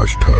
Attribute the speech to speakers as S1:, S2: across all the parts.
S1: आष्टा।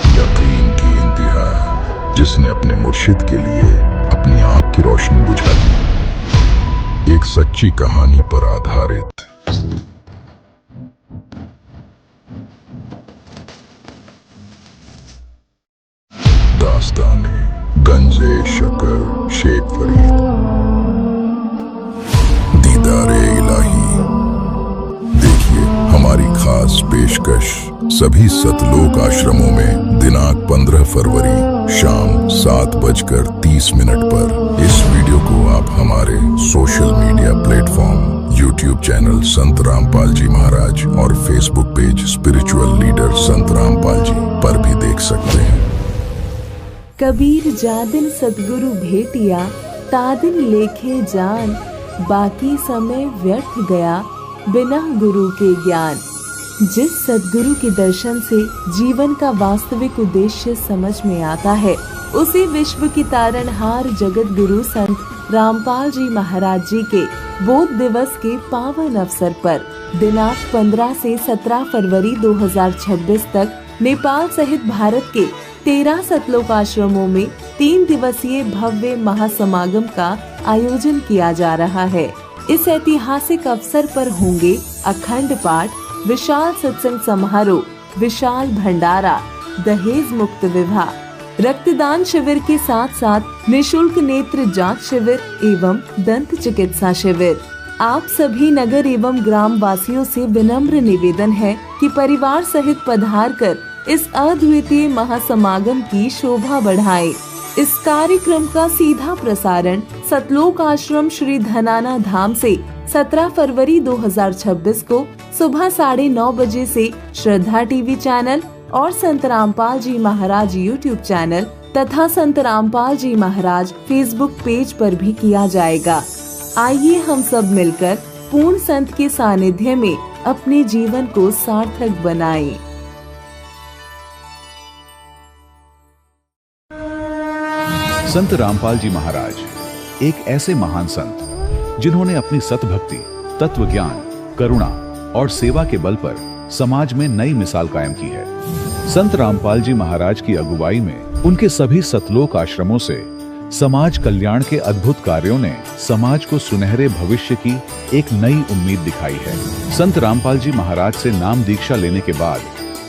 S1: यकीन की इंतहा, जिसने अपने मुर्शिद के लिए अपनी आंख की रोशनी बुझा दी। एक सच्ची कहानी पर आधारित दास्ताने गंजे शकर शेख फरीद। दीदारे इलाही, देखिए हमारी खास पेशकश सभी सतलोक आश्रमों में दिनांक 15 फरवरी शाम 7:30 पर। इस वीडियो को आप हमारे social media platform YouTube channel संत रामपाल जी महाराज और फेसबुक पेज स्पिरिचुअल लीडर संत रामपाल जी पर भी देख सकते हैं।
S2: कबीर जादिन सतगुरु भेटिया, तादिन लेखे जान, बाकी समय व्यर्थ गया बिना गुरु के ज्ञान। जिस सद्गुरु के दर्शन से जीवन का वास्तविक उद्देश्य समझ में आता है, उसी विश्व की तारणहार जगत गुरु संत रामपाल जी महाराज जी के बोध दिवस के पावन अवसर पर दिनांक 15 से 17 फरवरी 2026 तक नेपाल सहित भारत के 13 सतलोक आश्रमों में 3 दिवसीय भव्य महासमागम का आयोजन किया जा रहा है। इस ऐतिहासिक अवसर पर होंगे अखंड पाठ, विशाल सत्संग समारोह, विशाल भंडारा, दहेज मुक्त विवाह, रक्तदान शिविर के साथ साथ निशुल्क नेत्र जांच शिविर एवं दंत चिकित्सा शिविर। आप सभी नगर एवं ग्राम वासियों से विनम्र निवेदन है कि परिवार सहित पधार कर इस अद्वितीय महासमागम की शोभा बढ़ाएं। इस कार्यक्रम का सीधा प्रसारण सतलोक आश्रम श्री धनाना धाम से 17 फरवरी 2026 को सुबह 9:30 बजे से श्रद्धा टीवी चैनल और संत रामपाल जी महाराज यूट्यूब चैनल तथा संत रामपाल जी महाराज फेसबुक पेज पर भी किया जाएगा। आइए हम सब मिलकर पूर्ण संत के सानिध्य में अपने जीवन को सार्थक बनाएं।
S3: संत रामपाल जी महाराज एक ऐसे महान संत जिन्होंने अपनी सतभक्ति, तत्व ज्ञान, करुणा और सेवा के बल पर समाज में नई मिसाल कायम की है। संत रामपाल जी महाराज की अगुवाई में उनके सभी सतलोक आश्रमों से समाज कल्याण के अद्भुत कार्यों ने समाज को सुनहरे भविष्य की एक नई उम्मीद दिखाई है। संत रामपाल जी महाराज से नाम दीक्षा लेने के बाद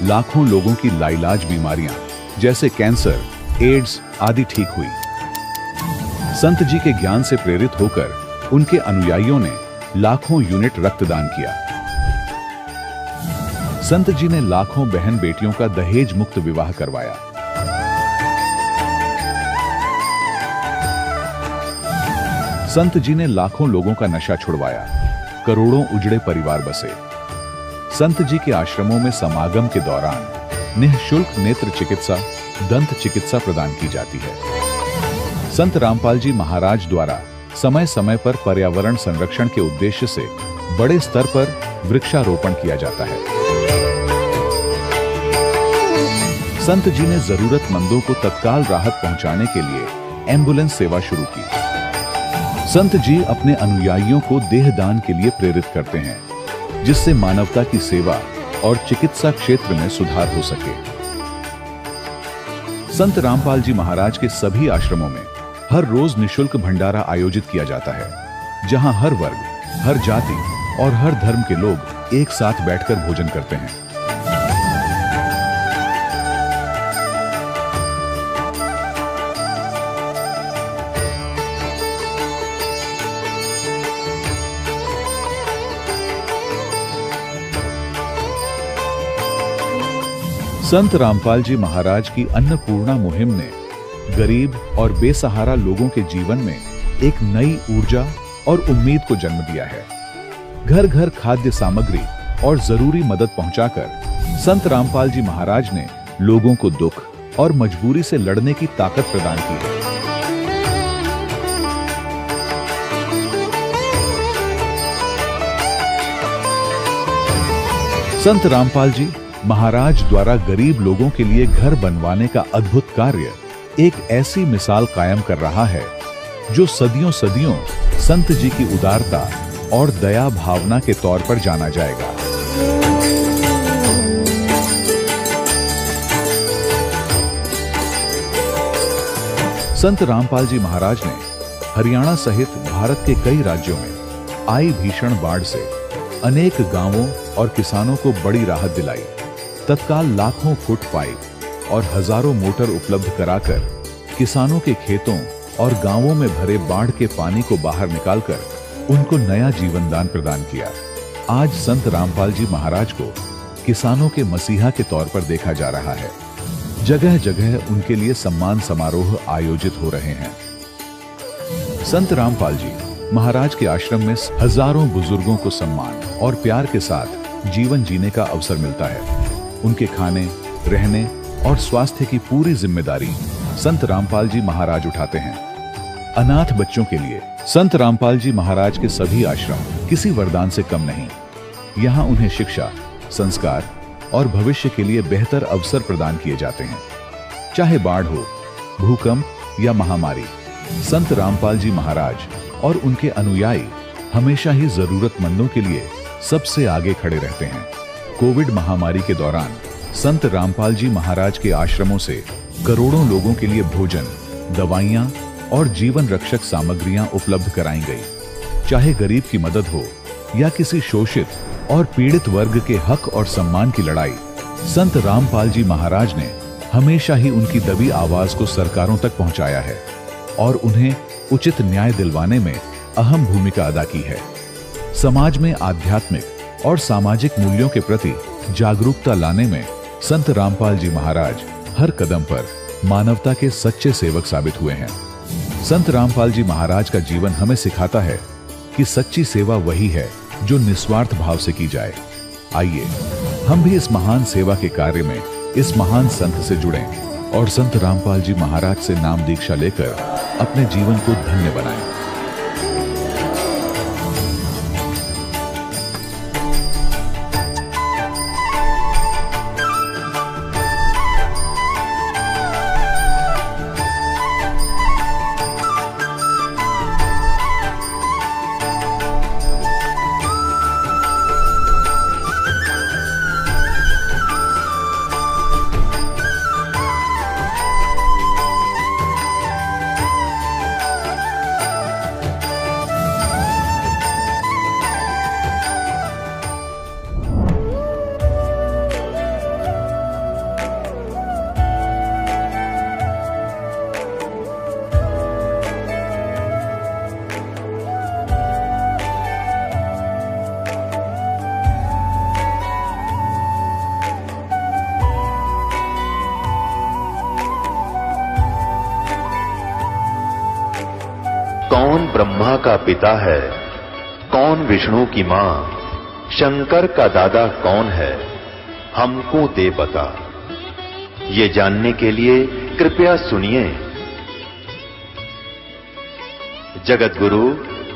S3: लाखों लोगों की लाइलाज बीमारियां जैसे कैंसर, एड्स आदि ठीक हुई। संत जी के ज्ञान से प्रेरित होकर उनके अनुयायियों ने लाखों यूनिट रक्तदान किया। संत जी ने लाखों बहन बेटियों का दहेज मुक्त विवाह करवाया। संत जी ने लाखों लोगों का नशा छुड़वाया, करोड़ों उजड़े परिवार बसे। संत जी के आश्रमों में समागम के दौरान निःशुल्क नेत्र चिकित्सा, दंत चिकित्सा प्रदान की जाती है। संत रामपाल जी महाराज द्वारा समय समय पर पर्यावरण संरक्षण के उद्देश्य से बड़े स्तर पर वृक्षारोपण किया जाता है। संत जी ने जरूरतमंदों को तत्काल राहत पहुंचाने के लिए एम्बुलेंस सेवा शुरू की। संत जी अपने अनुयायियों को देहदान के लिए प्रेरित करते हैं, जिससे मानवता की सेवा और चिकित्सा क्षेत्र में सुधार हो सके। संत रामपाल जी महाराज के सभी आश्रमों में हर रोज निशुल्क भंडारा आयोजित किया जाता है, जहां हर वर्ग, हर जाति और हर धर्म के लोग एक साथ बैठकर भोजन करते हैं। संत रामपाल जी महाराज की अन्नपूर्णा मुहिम ने गरीब और बेसहारा लोगों के जीवन में एक नई ऊर्जा और उम्मीद को जन्म दिया है। घर घर खाद्य सामग्री और जरूरी मदद पहुंचाकर संत रामपाल जी महाराज ने लोगों को दुख और मजबूरी से लड़ने की ताकत प्रदान की है। संत रामपाल जी महाराज द्वारा गरीब लोगों के लिए घर बनवाने का अद्भुत कार्य एक ऐसी मिसाल कायम कर रहा है जो सदियों सदियों संत जी की उदारता और दया भावना के तौर पर जाना जाएगा। संत रामपाल जी महाराज ने हरियाणा सहित भारत के कई राज्यों में आई भीषण बाढ़ से अनेक गांवों और किसानों को बड़ी राहत दिलाई। तत्काल लाखों फुट पाइप और हजारों मोटर उपलब्ध कराकर किसानों के खेतों और गांवों में भरे बाढ़ के पानी को बाहर निकालकर उनको नया जीवन दान प्रदान किया। आज संत रामपाल जी महाराज को किसानों के मसीहा के तौर पर देखा जा रहा है। जगह जगह उनके लिए सम्मान समारोह आयोजित हो रहे हैं। संत रामपाल जी महाराज के आश्रम में हजारों बुजुर्गों को सम्मान और प्यार के साथ जीवन जीने का अवसर मिलता है। उनके खाने, रहने और स्वास्थ्य की पूरी जिम्मेदारी संत रामपाल जी महाराज उठाते हैं। अनाथ बच्चों के लिए संत रामपाल जी महाराज के सभी आश्रम किसी वरदान से कम नहीं। यहाँ उन्हें शिक्षा, संस्कार और भविष्य के लिए बेहतर अवसर प्रदान किए जाते हैं। चाहे बाढ़ हो, भूकंप या महामारी, संत रामपाल जी महाराज और उनके अनुयायी हमेशा ही जरूरतमंदों के लिए सबसे आगे खड़े रहते हैं। कोविड महामारी के दौरान संत रामपाल जी महाराज के आश्रमों से करोड़ों लोगों के लिए भोजन, दवाइयां और जीवन रक्षक सामग्रियां उपलब्ध कराई गई। चाहे गरीब की मदद हो या किसी शोषित और पीड़ित वर्ग के हक और सम्मान की लड़ाई, संत रामपाल जी महाराज ने हमेशा ही उनकी दबी आवाज को सरकारों तक पहुंचाया है और उन्हें उचित न्याय दिलवाने में अहम भूमिका अदा की है। समाज में आध्यात्मिक और सामाजिक मूल्यों के प्रति जागरूकता लाने में संत रामपाल जी महाराज हर कदम पर मानवता के सच्चे सेवक साबित हुए हैं। संत रामपाल जी महाराज का जीवन हमें सिखाता है कि सच्ची सेवा वही है जो निस्वार्थ भाव से की जाए। आइए हम भी इस महान सेवा के कार्य में इस महान संत से जुड़ें और संत रामपाल जी महाराज से नाम दीक्षा लेकर अपने जीवन को धन्य बनाएं।
S4: कौन ब्रह्मा का पिता है, कौन विष्णु की मां, शंकर का दादा कौन है, हमको दे बता। ये जानने के लिए कृपया सुनिए। जगत गुरु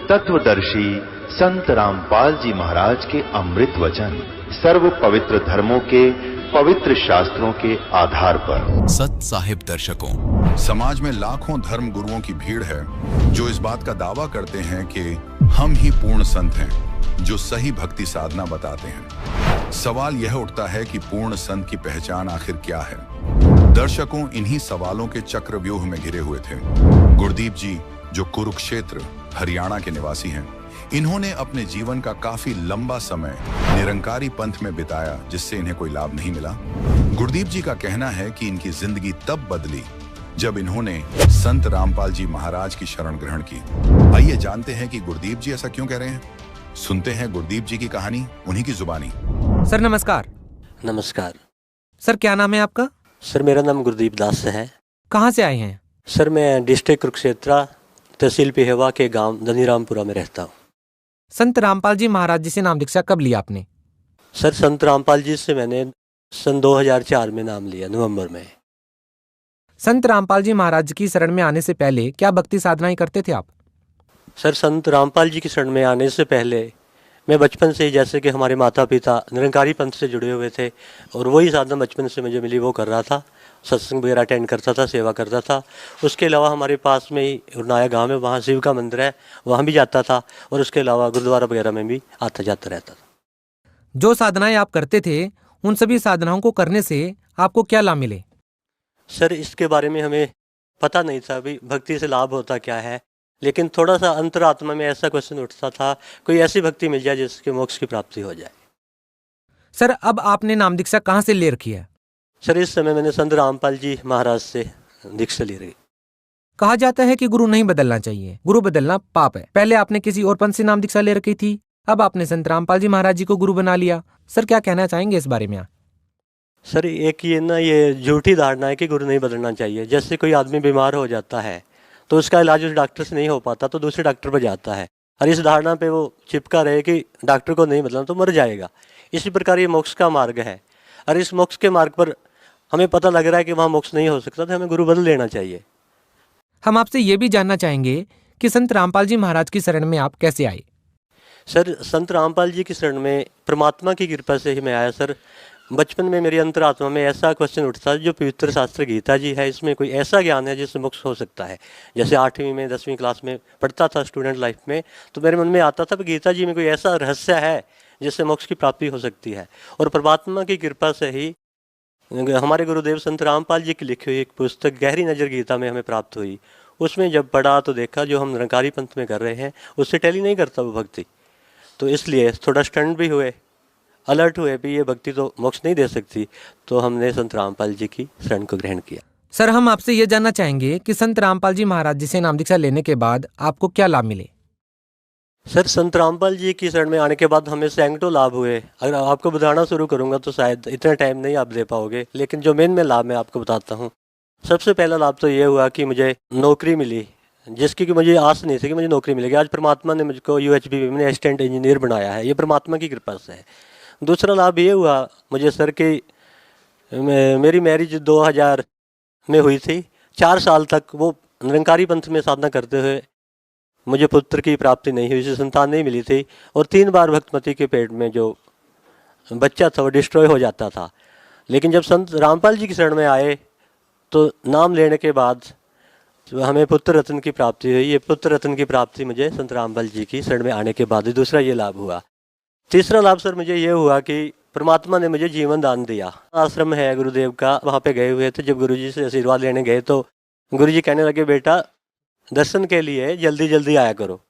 S4: तत्वदर्शी संत रामपाल जी महाराज के अमृत वचन सर्व पवित्र धर्मों के पवित्र शास्त्रों के आधार पर।
S5: सत साहिब दर्शकों,
S1: समाज में लाखों धर्म गुरुओं की भीड़ है जो इस बात का दावा करते हैं कि हम ही पूर्ण संत हैं जो सही भक्ति साधना बताते हैं। सवाल यह उठता है कि पूर्ण संत की पहचान आखिर क्या है। दर्शकों, इन्हीं सवालों के चक्रव्यूह में घिरे हुए थे गुरदीप जी, जो कुरुक्षेत्र हरियाणा के निवासी हैं। इन्होंने अपने जीवन का काफी लंबा समय निरंकारी पंथ में बिताया जिससे इन्हें कोई लाभ नहीं मिला। गुरदीप जी का कहना है कि इनकी जिंदगी तब बदली जब इन्होंने संत रामपाल जी महाराज की शरण ग्रहण की। आइए जानते हैं कि गुरदीप जी ऐसा क्यों कह रहे हैं। सुनते हैं गुरदीप जी की कहानी उन्हीं की जुबानी।
S6: सर नमस्कार।
S7: नमस्कार
S6: सर, क्या नाम है आपका?
S7: सर, मेरा नाम गुरदीप दास है।
S6: कहाँ से आए हैं?
S7: सर, मैं डिस्ट्रिक्ट कुरुक्षेत्र तहसील पिहेवा के गांव धनीरामपुरा में रहता हूँ।
S6: संत रामपाल जी महाराज जी से नाम दीक्षा कब लिया आपने?
S7: सर, संत रामपाल जी से मैंने सन 2004 में नाम लिया, नवंबर में।
S6: संत रामपाल जी महाराज की शरण में आने से पहले क्या भक्ति साधनाएं करते थे आप?
S7: सर, संत रामपाल जी की शरण में आने से पहले मैं बचपन से ही, जैसे कि हमारे माता पिता निरंकारी पंथ से जुड़े हुए थे और वही साधना बचपन से मुझे मिली वो कर रहा था। सत्संग वगैरह अटेंड करता था, सेवा करता था। उसके अलावा हमारे पास में ही उरनाया गांव है, वहाँ शिव का मंदिर है, वहाँ भी जाता था और उसके अलावा गुरुद्वारा वगैरह में भी आता जाता रहता था।
S6: जो साधनाएं आप करते थे उन सभी साधनाओं को करने से आपको क्या लाभ मिले?
S7: सर, इसके बारे में हमें पता नहीं था भी भक्ति से लाभ होता क्या है, लेकिन थोड़ा सा अंतरात्मा में ऐसा क्वेश्चन उठता था, कोई ऐसी भक्ति मिल जाए जिसके मोक्ष की प्राप्ति हो जाए।
S6: सर, अब आपने नाम दीक्षा कहाँ से ले रखी है?
S7: सर, इस समय मैंने संत रामपाल जी महाराज से दीक्षा ली रही।
S6: कहा जाता है कि गुरु नहीं बदलना चाहिए, गुरु बदलना पाप है। पहले आपने किसी और पंथ से नाम दीक्षा ले रखी थी, अब आपने संत रामपाल जी महाराज जी को गुरु बना लिया। सर, क्या कहना चाहेंगे इस बारे में आप?
S7: सर, एक ये झूठी धारणा है कि गुरु नहीं बदलना चाहिए। जैसे कोई आदमी बीमार हो जाता है तो उसका इलाज उस डॉक्टर से नहीं हो पाता तो दूसरे डॉक्टर पर जाता है, और इस धारणा पे वो चिपका रहे कि डॉक्टर को नहीं बदलना तो मर जाएगा। इसी प्रकार ये मोक्ष का मार्ग है, और इस मोक्ष के मार्ग पर हमें पता लग रहा है कि वहाँ मोक्ष नहीं हो सकता, तो हमें गुरु बदल लेना चाहिए।
S6: हम आपसे ये भी जानना चाहेंगे कि संत रामपाल जी महाराज की शरण में आप कैसे आए?
S7: सर, संत रामपाल जी की शरण में परमात्मा की कृपा से ही मैं आया। सर, बचपन में मेरी अंतरात्मा में ऐसा क्वेश्चन उठता, जो पवित्र शास्त्र गीता जी है, इसमें कोई ऐसा ज्ञान है जिससे मोक्ष हो सकता है। जैसे 8वीं में 10वीं क्लास में पढ़ता था स्टूडेंट लाइफ में, तो मेरे मन में आता था कि गीता जी में कोई ऐसा रहस्य है जिससे मोक्ष की प्राप्ति हो सकती है। और परमात्मा की कृपा से ही हमारे गुरुदेव संत रामपाल जी की लिखी हुई एक पुस्तक गहरी नज़र गीता में हमें प्राप्त हुई। उसमें जब पढ़ा तो देखा जो हम निरंकारी पंथ में कर रहे हैं उससे टैली नहीं करता वो भक्ति। तो इसलिए थोड़ा स्टंट भी हुए, अलर्ट हुए भी ये भक्ति तो मोक्ष नहीं दे सकती, तो हमने संत रामपाल जी की शरण को ग्रहण किया।
S6: सर, हम आपसे ये जानना चाहेंगे कि संत रामपाल जी महाराज जी से नाम दीक्षा लेने के बाद आपको क्या लाभ मिले?
S7: सर, संत रामपाल जी की शरण में आने के बाद हमें सैकड़ों लाभ हुए। अगर आपको बताना शुरू करूंगा तो शायद इतना टाइम नहीं आप दे पाओगे, लेकिन जो मेन में लाभ मैं आपको बताता हूँ। सबसे पहला लाभ तो ये हुआ कि मुझे नौकरी मिली, जिसकी कि मुझे आस नहीं थी कि मुझे नौकरी मिलेगी। आज परमात्मा ने मुझको UHB में असिस्टेंट इंजीनियर बनाया है, ये परमात्मा की कृपा से है। दूसरा लाभ ये हुआ मुझे सर कि मेरी मैरिज 2000 में हुई थी। 4 साल तक वो निरंकारी पंथ में साधना करते हुए मुझे पुत्र की प्राप्ति नहीं हुई, उसे संतान नहीं मिली थी, और 3 बार भक्तमती के पेट में जो बच्चा था वो डिस्ट्रॉय हो जाता था। लेकिन जब संत रामपाल जी की शरण में आए तो नाम लेने के बाद तो हमें पुत्र रत्न की प्राप्ति हुई। ये पुत्र रत्न की प्राप्ति मुझे संत रामपाल जी की शरण में आने के बाद दूसरा ये लाभ हुआ। तीसरा लाभ सर मुझे ये हुआ कि परमात्मा ने मुझे जीवन दान दिया। आश्रम है गुरुदेव का, वहाँ पे गए हुए थे। जब गुरुजी से आशीर्वाद लेने गए तो गुरुजी कहने लगे, बेटा दर्शन के लिए जल्दी जल्दी आया करो।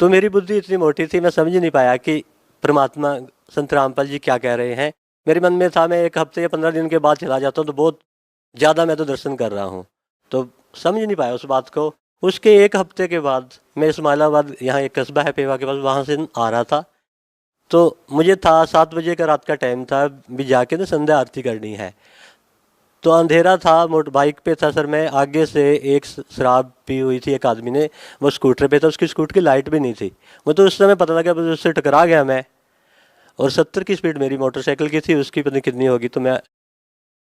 S7: तो मेरी बुद्धि इतनी मोटी थी, मैं समझ नहीं पाया कि परमात्मा संत रामपाल जी क्या कह रहे हैं। मेरे मन में था मैं 1 हफ्ते या 15 दिन के बाद चला जाता हूँ तो बहुत ज़्यादा मैं तो दर्शन कर रहा हूँ, तो समझ नहीं पाया उस बात को। उसके 1 हफ्ते के बाद मैं इस्माइलाबाद, यहाँ एक कस्बा है पेवा के पास, वहाँ से आ रहा था। तो मुझे था 7 बजे का रात का टाइम था, भी जाके ना संध्या आरती करनी है। तो अंधेरा था, मोटर बाइक पे था सर मैं। आगे से एक शराब पी हुई थी एक आदमी ने, वो स्कूटर पे था, उसकी स्कूटर की लाइट भी नहीं थी। वो तो उस समय पता लगा, बस उससे टकरा गया मैं। और 70 की स्पीड मेरी मोटरसाइकिल की थी, उसकी पता नहीं कितनी होगी। तो मैं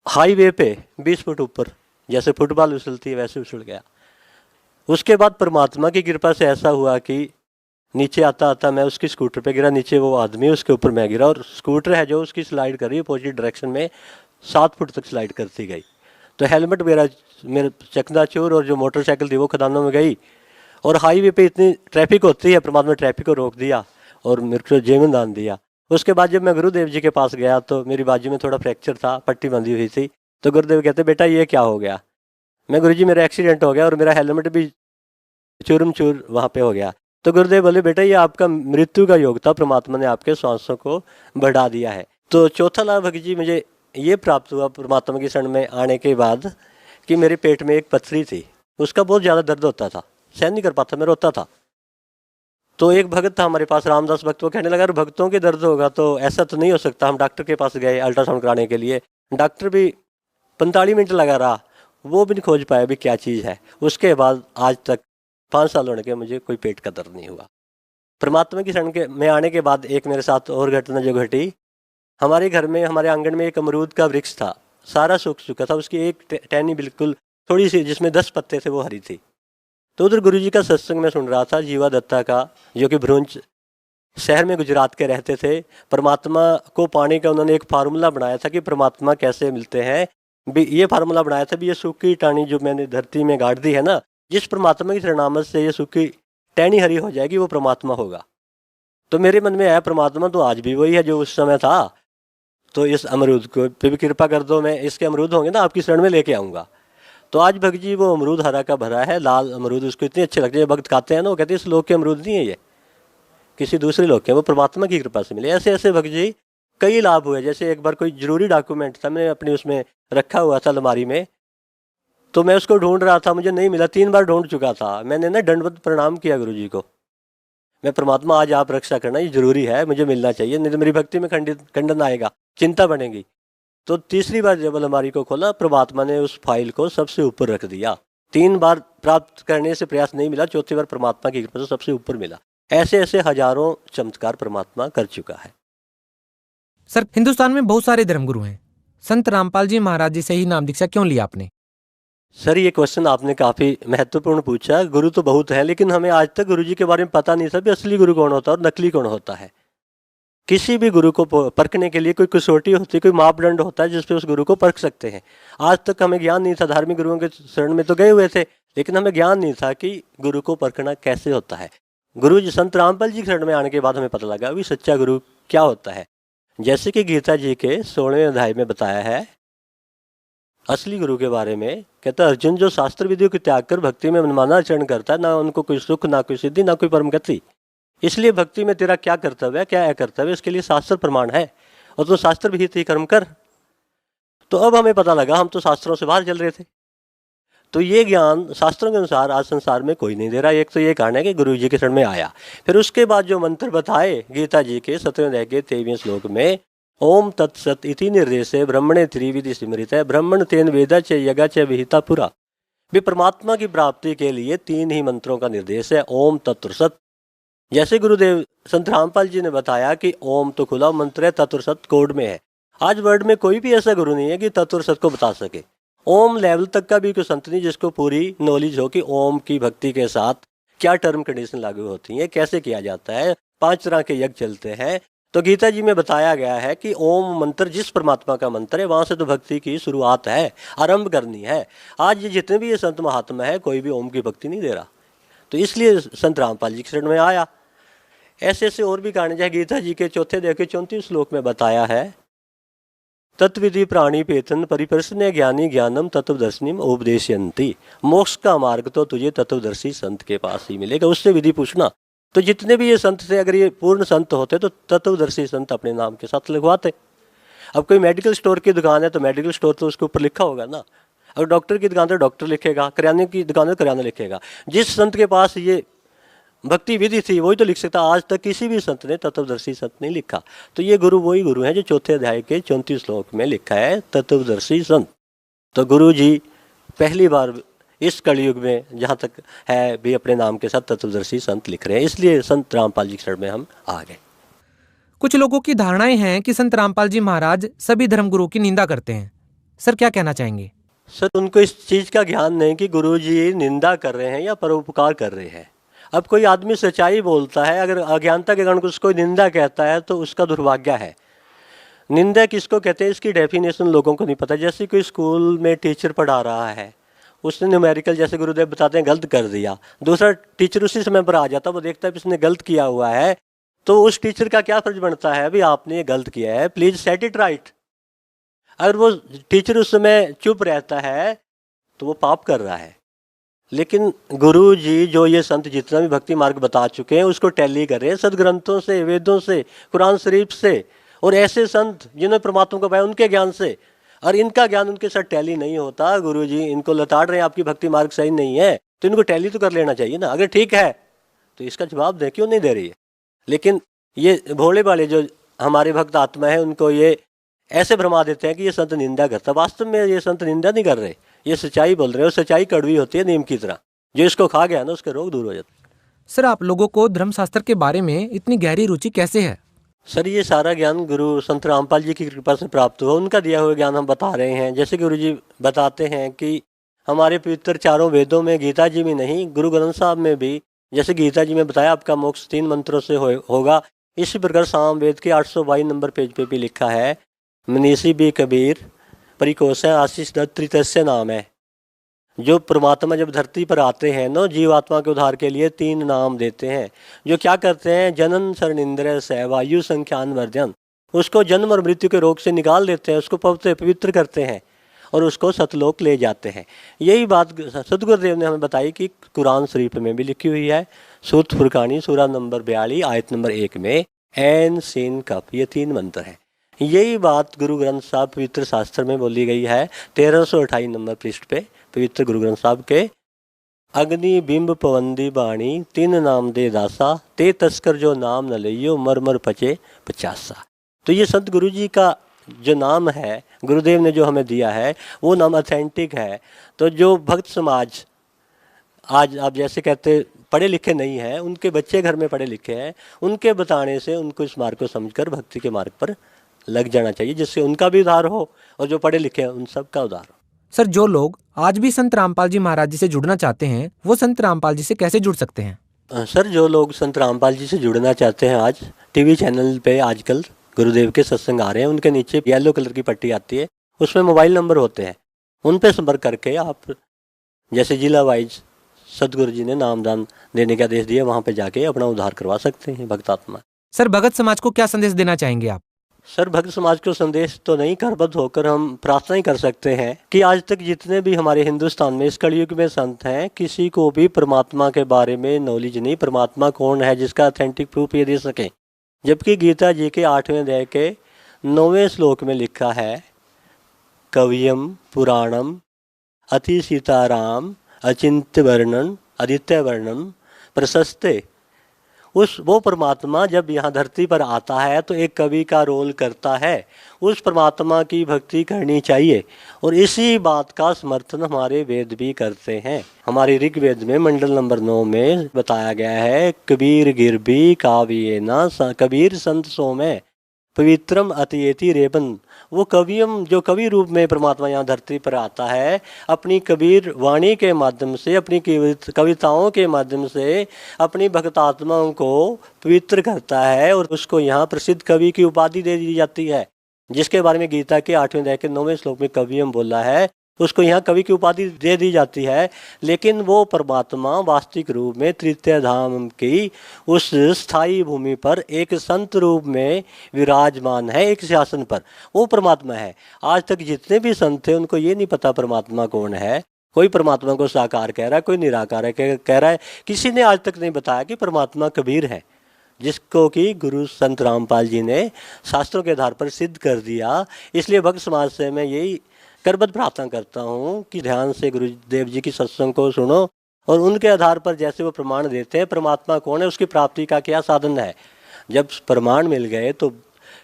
S7: हाईवे पे 20 फुट ऊपर, जैसे फुटबॉल उछलती है वैसे उछल गया। उसके बाद परमात्मा की कृपा से ऐसा हुआ कि नीचे आता आता मैं उसकी स्कूटर पे गिरा, नीचे वो आदमी, उसके ऊपर मैं गिरा, और स्कूटर है जो उसकी स्लाइड कर रही है अपोजिट डायरेक्शन में, 7 फुट तक स्लाइड करती गई। तो हेलमेट मेरा मेरे चकनाचूर, और जो मोटरसाइकिल थी वो खदानों में गई। और हाईवे पे इतनी ट्रैफिक होती है, परमात्मा ट्रैफिक को रोक दिया और मेरे को जीवन दान दिया। उसके बाद जब मैं गुरुदेव जी के पास गया तो मेरी बाजू में थोड़ा फ्रैक्चर था, पट्टी बंधी हुई थी। तो गुरुदेव कहते, बेटा ये क्या हो गया? मैं, गुरुजी मेरा एक्सीडेंट हो गया और मेरा हेलमेट भी चूरम चूर वहाँ पे हो गया। तो गुरुदेव बोले, बेटा ये आपका मृत्यु का योग था, परमात्मा ने आपके सांसों को बढ़ा दिया है। तो चौथा लाभ भगत जी मुझे ये प्राप्त हुआ परमात्मा की शरण में आने के बाद कि मेरे पेट में एक पथरी थी, उसका बहुत ज़्यादा दर्द होता था, सहन नहीं कर पाता, मैं रोता था। तो एक भगत था हमारे पास, रामदास भक्त, वो कहने लगा, अगर भक्तों के दर्द होगा तो ऐसा तो नहीं हो सकता। हम डॉक्टर के पास गए अल्ट्रासाउंड कराने के लिए, डॉक्टर भी 45 मिनट लगा रहा, वो भी नहीं खोज पाया भी क्या चीज़ है। उसके बाद आज तक 5 साल होने के मुझे कोई पेट का दर्द नहीं हुआ। परमात्मा की शरण के में आने के बाद एक मेरे साथ और घटना जो घटी हमारे घर में, हमारे आंगन में एक अमरूद का वृक्ष था, सारा सूख चुका था, उसकी एक टहनी बिल्कुल थोड़ी सी जिसमें 10 पत्ते थे वो हरी थी। तो उधर गुरुजी का सत्संग में सुन रहा था, जीवा दत्ता का, जो कि भ्रूंज शहर में गुजरात के रहते थे। परमात्मा को पाने का उन्होंने एक फार्मूला बनाया था कि परमात्मा कैसे मिलते हैं। ये फार्मूला बनाया था भी ये सूखी टहनी जो मैंने धरती में गाड़ दी है ना, जिस परमात्मा की शरणामत से ये सूखी टहनी हरी हो जाएगी वो परमात्मा होगा। तो मेरे मन में आया परमात्मा तो आज भी वही है जो उस समय था, तो इस अमरूद को पे भी कृपा कर दो, मैं इसके अमरूद होंगे ना आपकी शरण में लेके आऊँगा। तो आज भक्त जी वो अमरूद हरा का भरा है, लाल अमरूद उसको इतने अच्छे लगते हैं, भक्त खाते हैं ना, वो कहते हैं इस लोक के अमरूद नहीं है, ये किसी दूसरे लोग के, वो परमात्मा की कृपा से मिले। ऐसे ऐसे भक्त जी कई लाभ हुए। जैसे एक बार कोई जरूरी डॉक्यूमेंट था, मैंने अपनी उसमें रखा हुआ था अलमारी में, तो मैं उसको ढूंढ रहा था, मुझे नहीं मिला, 3 बार ढूंढ चुका था। मैंने ना दंडवत प्रणाम किया गुरु जी को, मैं परमात्मा आज आप रक्षा करना, ये जरूरी है, मुझे मिलना चाहिए, नहीं तो मेरी भक्ति में खंडन आएगा, चिंता बनेगी। तो तीसरी बार जब अलमारी को खोला, परमात्मा ने उस फाइल को सबसे ऊपर रख दिया। 3 बार प्राप्त करने से प्रयास नहीं मिला, चौथी बार परमात्मा की कृपा से सबसे ऊपर मिला। ऐसे ऐसे हजारों चमत्कार परमात्मा कर चुका है।
S6: सर, हिंदुस्तान में बहुत सारे धर्मगुरु हैं, संत रामपाल जी महाराज जी से ही नाम दीक्षा क्यों लिया आपने?
S7: सर, ये क्वेश्चन आपने काफ़ी महत्वपूर्ण पूछा। गुरु तो बहुत है, लेकिन हमें आज तक गुरु जी के बारे में पता नहीं था भी असली गुरु कौन होता है और नकली कौन होता है। किसी भी गुरु को परखने के लिए कोई कसौटी होती है, कोई मापदंड होता है जिसपे उस गुरु को परख सकते हैं। आज तक हमें ज्ञान नहीं था, धार्मिक गुरुओं के शरण में तो गए हुए थे, लेकिन हमें ज्ञान नहीं था कि गुरु को परखना कैसे होता है। गुरु जी संत रामपाल जी के शरण में आने के बाद हमें पता लगा अभी सच्चा गुरु क्या होता है। जैसे कि गीता जी के 16वें अध्याय में बताया है असली गुरु के बारे में, कहता अर्जुन जो शास्त्र विधियों को त्याग कर भक्ति में मनमाना आचरण करता है, ना उनको कोई सुख, ना कोई सिद्धि, ना कोई परम गति। इसलिए भक्ति में तेरा क्या कर्तव्य है, क्या अकर्तव्य है, इसके लिए शास्त्र प्रमाण है, और तो शास्त्र विहित ही कर्म कर। तो अब हमें पता लगा हम तो शास्त्रों से बाहर चल रहे थे। तो ये ज्ञान शास्त्रों के अनुसार आज संसार में कोई नहीं दे रहा। एक तो ये कारण है कि गुरु जी के शरण में आया। फिर उसके बाद जो मंत्र बताए गीता जी के 17वें अध्याय के 23वें श्लोक में, ओम तत्सत इति निर्देशे ब्रह्मणे त्रिविधि स्मृत है ब्रह्मण तेन वेदा च यज्ञ च विहिता पुरा। भी परमात्मा की प्राप्ति के लिए 3 ही मंत्रों का निर्देश है, ओम तत्व सत। जैसे गुरुदेव संत रामपाल जी ने बताया कि ओम तो खुला मंत्र है, तत्व सत कोड में है। आज वर्ल्ड में कोई भी ऐसा गुरु नहीं है कि तत्व सत को बता सके। ओम लेवल तक का भी कोई संत नहीं जिसको पूरी नॉलेज हो कि ओम की भक्ति के साथ क्या टर्म कंडीशन लागू होती है, कैसे किया जाता है। 5 तरह के यज्ञ चलते हैं। तो गीता जी में बताया गया है कि ओम मंत्र जिस परमात्मा का मंत्र है, वहां से तो भक्ति की शुरुआत है, आरंभ करनी है। आज ये जितने भी ये संत महात्मा है, कोई भी ओम की भक्ति नहीं दे रहा। तो इसलिए संत रामपाल जी के शरण में आया। ऐसे ऐसे और भी कारण, जैसे गीता जी के 4 अध्याय के 34 श्लोक में बताया है, तत्विधि प्राणी पेतन परिप्रश्न ज्ञानी ज्ञानम तत्वदर्शिनीम उपदेशयंती। मोक्ष का मार्ग तो तुझे तत्वदर्शी संत के पास ही मिलेगा, उससे विधि पूछना। तो जितने भी ये संत थे, अगर ये पूर्ण संत होते तो तत्वदर्शी संत अपने नाम के साथ लिखवाते। अब कोई मेडिकल स्टोर की दुकान है तो मेडिकल स्टोर तो उसके ऊपर लिखा होगा ना। अगर डॉक्टर की दुकान तो डॉक्टर लिखेगा, किराने की दुकान तो किराना लिखेगा। जिस संत के पास ये भक्ति विधि थी वही तो लिख सकता। आज तक किसी भी संत ने तत्वदर्शी संत नहीं लिखा। तो ये गुरु वही गुरु है जो 4 अध्याय के 34 श्लोक में लिखा है, तत्वदर्शी संत। तो गुरु जी पहली बार इस कलयुग में जहाँ तक है भी अपने नाम के साथ तत्वदर्शी संत लिख रहे हैं, इसलिए संत रामपाल जी के शरण में हम आ गए।
S6: कुछ लोगों की धारणाएं हैं कि संत रामपाल जी महाराज सभी धर्मगुरुओं की निंदा करते हैं। सर, क्या कहना चाहेंगे?
S7: सर, उनको इस चीज़ का ज्ञान नहीं कि गुरु जी निंदा कर रहे हैं या परोपकार कर रहे हैं। अब कोई आदमी सच्चाई बोलता है, अगर अज्ञानता के कारण उसको निंदा कहता है तो उसका दुर्भाग्य है। निंदा किसको कहते हैं इसकी डेफिनेशन लोगों को नहीं पता। जैसे कोई स्कूल में टीचर पढ़ा रहा है, उसने न्यूमेरिकल जैसे गुरुदेव बताते हैं गलत कर दिया, दूसरा टीचर उसी समय पर आ जाता, वो देखता है इसने गलत किया हुआ है, तो उस टीचर का क्या फर्ज बनता है, अभी आपने ये गलत किया है, प्लीज सेट इट राइट। अगर वो टीचर उस समय चुप रहता है तो वो पाप कर रहा है। लेकिन गुरु जी जो ये संत जितना भी भक्ति मार्ग बता चुके हैं उसको टैली कर रहे हैं सदग्रंथों से, वेदों से, कुरान शरीफ से, और ऐसे संत जिन्होंने परमात्मा को पाया उनके ज्ञान से। और इनका ज्ञान उनके साथ टैली नहीं होता। गुरु जी इनको लताड़ रहे हैं, आपकी भक्ति मार्ग सही नहीं है, तो इनको टैली तो कर लेना चाहिए ना। अगर ठीक है तो इसका जवाब दे, क्यों नहीं दे रही है। लेकिन ये भोले वाले जो हमारे भक्त आत्मा है उनको ये ऐसे भरमा देते हैं कि ये संत निंदा करता। वास्तव में ये संत निंदा नहीं कर रहे, ये सच्चाई बोल रहे हो। सच्चाई कड़वी होती है नीम की तरह, जो इसको खा गया ना उसके रोग दूर हो जाते।
S6: सर, आप लोगों को धर्मशास्त्र के बारे में इतनी गहरी रुचि कैसे है?
S7: सर ये सारा ज्ञान गुरु संत रामपाल जी की कृपा से प्राप्त हुआ, उनका दिया हुआ ज्ञान हम बता रहे हैं। जैसे गुरु जी बताते हैं कि हमारे पवित्र चारों वेदों में, गीता जी में नहीं, गुरु ग्रंथ साहब में भी, जैसे गीता जी में बताया आपका मोक्ष 3 मंत्रों से होगा, इसी प्रकार साम वेद के 822 नंबर पेज पे भी लिखा है, मनीषी भी कबीर परिकोष आशीष दत्त तृतीय नाम है। जो परमात्मा जब धरती पर आते हैं ना, जीवात्मा के उद्धार के लिए 3 नाम देते हैं। जो क्या करते हैं, जनन शरणिंद्र से वायु संख्यान वर्जन, उसको जन्म और मृत्यु के रोग से निकाल देते हैं, उसको पवित्र करते हैं और उसको सतलोक ले जाते हैं। यही बात सतगुरुदेव ने हमें बताई कि कुरान शरीफ में भी लिखी हुई है। सूरत फुरकानी सूरा नंबर 42 आयत नंबर 1 में एन सीन कप, ये 3 मंत्र हैं। यही बात गुरु ग्रंथ साहब पवित्र शास्त्र में बोली गई है 1328 नंबर पृष्ठ पे, पवित्र गुरु ग्रंथ साहब के। अग्नि बिंब पवंदी बाणी 3 नाम दे दासा, ते तस्कर जो नाम न लियो मर मर पचे 50। तो ये संत गुरु जी का जो नाम है, गुरुदेव ने जो हमें दिया है, वो नाम ऑथेंटिक है। तो जो भक्त समाज आज आप जैसे कहते पढ़े लिखे नहीं हैं, उनके बच्चे घर में पढ़े लिखे हैं, उनके बताने से उनको इस मार्ग को समझकर भक्ति के मार्ग पर लग जाना चाहिए, जिससे उनका भी उद्धार हो और जो पढ़े लिखे हैं उन सब का उद्धार हो।
S6: सर जो लोग आज भी संत रामपाल जी महाराज जी से जुड़ना चाहते हैं, वो संत रामपाल जी से कैसे जुड़ सकते हैं?
S7: सर जो लोग संत रामपाल जी से जुड़ना चाहते हैं, आज टीवी चैनल पे आजकल गुरुदेव के सत्संग आ रहे हैं, उनके नीचे येलो कलर की पट्टी आती है, उसमें मोबाइल नंबर होते हैं, उन पे संपर्क करके आप जैसे जिला वाइज सतगुरु जी ने नामदान देने का आदेश दिया, वहाँ पे जाके अपना उद्धार करवा सकते हैं भक्तात्मा।
S6: सर भगत समाज को क्या संदेश देना चाहेंगे आप?
S7: सर भक्त समाज को संदेश तो नहीं, करबद्ध होकर हम प्रार्थना ही कर सकते हैं कि आज तक जितने भी हमारे हिंदुस्तान में इस कलयुग में संत हैं, किसी को भी परमात्मा के बारे में नॉलेज नहीं, परमात्मा कौन है जिसका ऑथेंटिक प्रूफ ये दे सके। जबकि गीता जी के 8वें अध्याय के 9वें श्लोक में लिखा है, कवियम पुराणम अति सीताराम अचिंत्य वर्णन आदित्य वर्णन प्रशस्ते। वो परमात्मा जब यहाँ धरती पर आता है तो एक कवि का रोल करता है, उस परमात्मा की भक्ति करनी चाहिए। और इसी बात का समर्थन हमारे वेद भी करते हैं। हमारे ऋग्वेद में मंडल नंबर 9 में बताया गया है, कबीर गिरबी काव्ये न कबीर संत सो में पवित्रम अतियेति रेबन। वो कवियम जो कवि रूप में परमात्मा यहाँ धरती पर आता है, अपनी कबीर वाणी के माध्यम से, अपनी कविताओं के माध्यम से अपनी भक्तात्माओं को पवित्र करता है और उसको यहाँ प्रसिद्ध कवि की उपाधि दे दी जाती है, जिसके बारे में गीता के 8वें अध्याय के 9वें श्लोक में कवियम बोला है, उसको यहाँ कवि की उपाधि दे दी जाती है। लेकिन वो परमात्मा वास्तविक रूप में तृतीय धाम की उस स्थायी भूमि पर एक संत रूप में विराजमान है, एक सिंहासन पर वो परमात्मा है। आज तक जितने भी संत थे उनको ये नहीं पता परमात्मा कौन है। कोई परमात्मा को साकार कह रहा है, कोई निराकार कह रहा है, किसी ने आज तक नहीं बताया कि परमात्मा कबीर है, जिसको कि गुरु संत रामपाल जी ने शास्त्रों के आधार पर सिद्ध कर दिया। इसलिए भक्त समाज से मैं यही करबद्ध प्रार्थना करता हूँ कि ध्यान से गुरुदेव जी की सत्संग को सुनो और उनके आधार पर जैसे वो प्रमाण देते हैं परमात्मा कौन है, उसकी प्राप्ति का क्या साधन है। जब प्रमाण मिल गए तो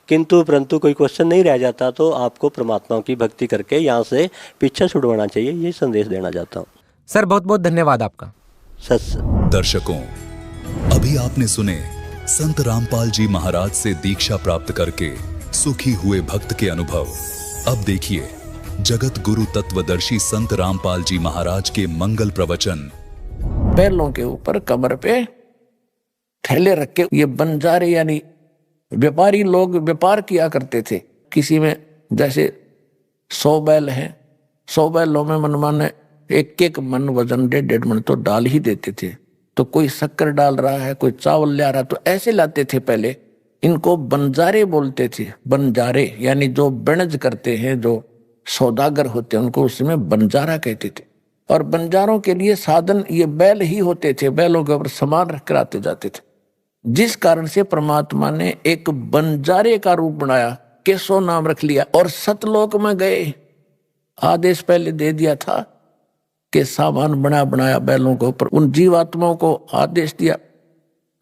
S7: किंतु परंतु कोई क्वेश्चन नहीं रह जाता, तो आपको परमात्मा की भक्ति करके यहाँ से पीछे छुड़वाना चाहिए, ये संदेश देना चाहता हूँ।
S6: सर बहुत बहुत धन्यवाद आपका।
S3: दर्शकों, अभी आपने सुने संत रामपाल जी महाराज से दीक्षा प्राप्त करके सुखी हुए भक्त के अनुभव। अब देखिए जगत गुरु तत्वदर्शी संत रामपाल जी महाराज के मंगल प्रवचन।
S5: बैलों के ऊपर कमर पे थैले रख के ये बंजारे यानी व्यापारी लोग व्यापार किया करते थे। किसी में जैसे 100 बैल हैं, 100 बैलों में मनमाने 1-1 मन वजन 1.5 मन तो डाल ही देते थे। तो कोई शक्कर डाल रहा है, कोई चावल ले रहा, तो ऐसे लाते थे पहले। इनको बंजारे बोलते थे। बंजारे यानी जो बनज करते हैं, जो सौदागर होते हैं, उनको उसमें बंजारा कहते थे। और बंजारों के लिए साधन ये बैल ही होते थे। बैलों के ऊपर सामान रख कर आते जाते थे, जिस कारण से परमात्मा ने एक बंजारे का रूप बनाया, केशव नाम रख लिया। और सतलोक में गए, आदेश पहले दे दिया था कि सामान बनाया बैलों के ऊपर, उन जीवात्माओं को आदेश दिया।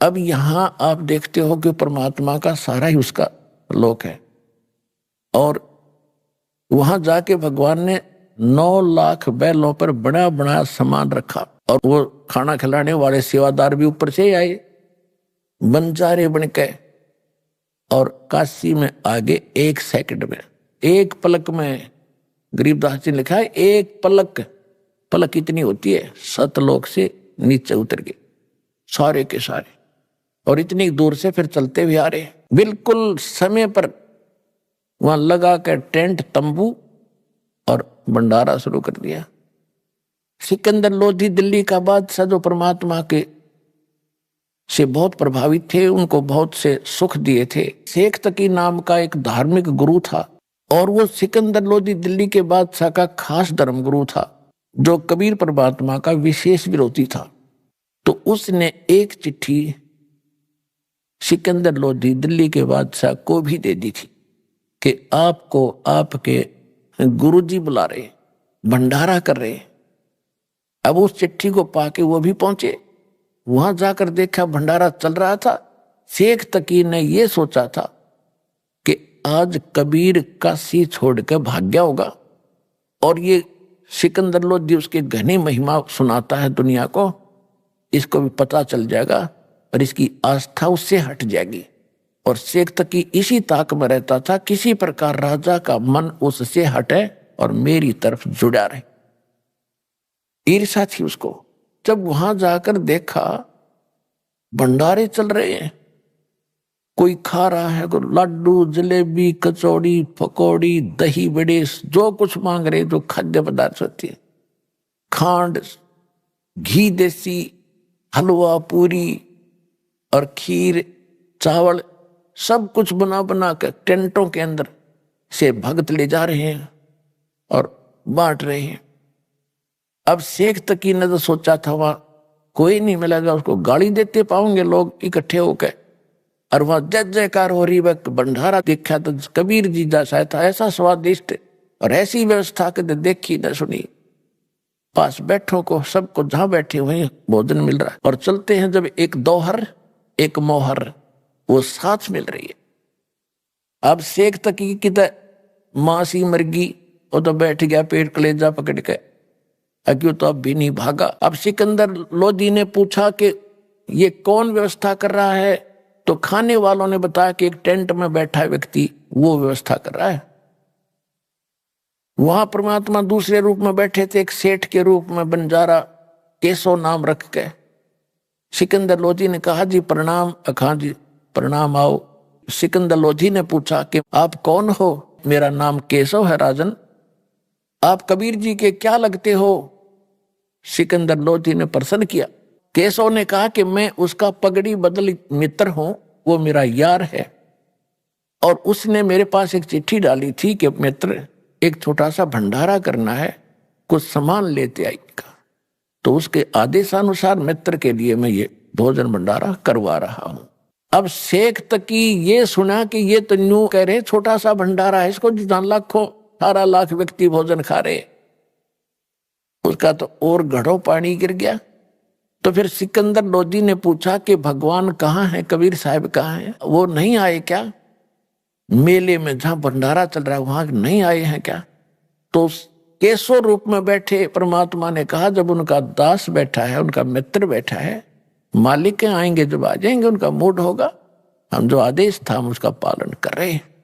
S5: अब यहां आप देखते हो कि परमात्मा का सारा ही उसका लोक है। और वहां जाके भगवान ने 9 लाख बैलों पर बड़ा सामान रखा। और वो खाना खिलाने वाले सेवादार भी ऊपर से आए, बंजारे बन के। और काशी में आगे 1 सेकंड में, 1 पलक में। गरीबदास जी ने लिखा है 1 पलक, पलक इतनी होती है, सतलोक से नीचे उतर गए सारे के सारे, और इतनी दूर से फिर चलते हुए आ रहे, बिल्कुल समय पर वहां लगा कर टेंट तंबू और भंडारा शुरू कर दिया। सिकंदर लोधी दिल्ली का बादशाह जो परमात्मा के से बहुत प्रभावित थे, उनको बहुत से सुख दिए थे। शेख तकी नाम का एक धार्मिक गुरु था, और वो सिकंदर लोधी दिल्ली के बादशाह का खास धर्म गुरु था, जो कबीर परमात्मा का विशेष विरोधी था। तो उसने एक चिट्ठी सिकंदर लोधी दिल्ली के बादशाह को भी दे दी थी कि आपको आपके गुरुजी बुला रहे, भंडारा कर रहे। अब उस चिट्ठी को पाके वो भी पहुंचे, वहां जाकर देखा भंडारा चल रहा था। शेख तकी ने ये सोचा था कि आज कबीर काशी छोड़कर भाग गया होगा, और ये सिकंदर लोधी उसके घनी महिमा सुनाता है दुनिया को, इसको भी पता चल जाएगा और इसकी आस्था उससे हट जाएगी। और शेख तकी इसी ताक में रहता था, किसी प्रकार राजा का मन उससे हटे और मेरी तरफ जुड़ा रहे। ईर्ष्या थी उसको। जब वहां जाकर देखा भंडारे चल रहे हैं, कोई खा रहा है, कोई लड्डू जलेबी कचौड़ी पकौड़ी दही बड़े, जो कुछ मांग रहे, जो खाद्य पदार्थ होती है, खांड घी देसी हलवा पूरी और खीर चावल, सब कुछ बना बना कर टेंटों के अंदर से भक्त ले जा रहे हैं और बांट रहे हैं। अब शेख तकी ने तो सोचा था वहां कोई नहीं मिलेगा, उसको गाली देते पाओगे लोग इकट्ठे होकर, और वहां जय जयकार हो रही। वह भंडारा देखा तो कबीर जी जैसा था, ऐसा स्वादिष्ट और ऐसी व्यवस्था के देखी न सुनी। पास बैठों को सबको जहां बैठे वहीं भोजन मिल रहा है, और चलते हैं जब एक दोहर एक मोहर वो साथ मिल रही है। अब शेख तकी की तो मासी मरगी, वो तो बैठ गया पेट कलेजा पकड़ के, क्यों तो अब भी नहीं भागा। अब सिकंदर लोधी ने पूछा कि ये कौन व्यवस्था कर रहा है, तो खाने वालों ने बताया कि एक टेंट में बैठा व्यक्ति वो व्यवस्था कर रहा है। वहां परमात्मा दूसरे रूप में बैठे थे, एक सेठ के रूप में, बंजारा केशव नाम रख के। सिकंदर लोधी ने कहा जी प्रणाम। खां जी प्रणाम, आओ। सिकंदर लोधी ने पूछा कि आप कौन हो? मेरा नाम केशव है राजन। आप कबीर जी के क्या लगते हो? सिकंदर लोधी ने प्रश्न किया। केशव ने कहा कि मैं उसका पगड़ी बदल मित्र हूं, वो मेरा यार है, और उसने मेरे पास एक चिट्ठी डाली थी कि मित्र एक छोटा सा भंडारा करना है, कुछ सामान लेते आएगा। तो उसके आदेशानुसार मित्र के लिए मैं ये भोजन भंडारा करवा रहा हूं। अब शेख तकी ये सुना कि ये तो न्यू कह रहे छोटा सा भंडारा है, इसको लाखों 18 लाख व्यक्ति भोजन खा रहे, उसका तो और घड़ों पानी गिर गया। तो फिर सिकंदर लोधी ने पूछा कि भगवान कहाँ है, कबीर साहब कहाँ है, वो नहीं आए क्या? मेले में जहां भंडारा चल रहा है वहां नहीं आए हैं क्या? तो केशव रूप में बैठे परमात्मा ने कहा जब उनका दास बैठा है, उनका मित्र बैठा है, मालिक आएंगे जब आ जाएंगे, उनका मूड होगा, हम जो आदेश था हम उसका पालन कर रहे हैं।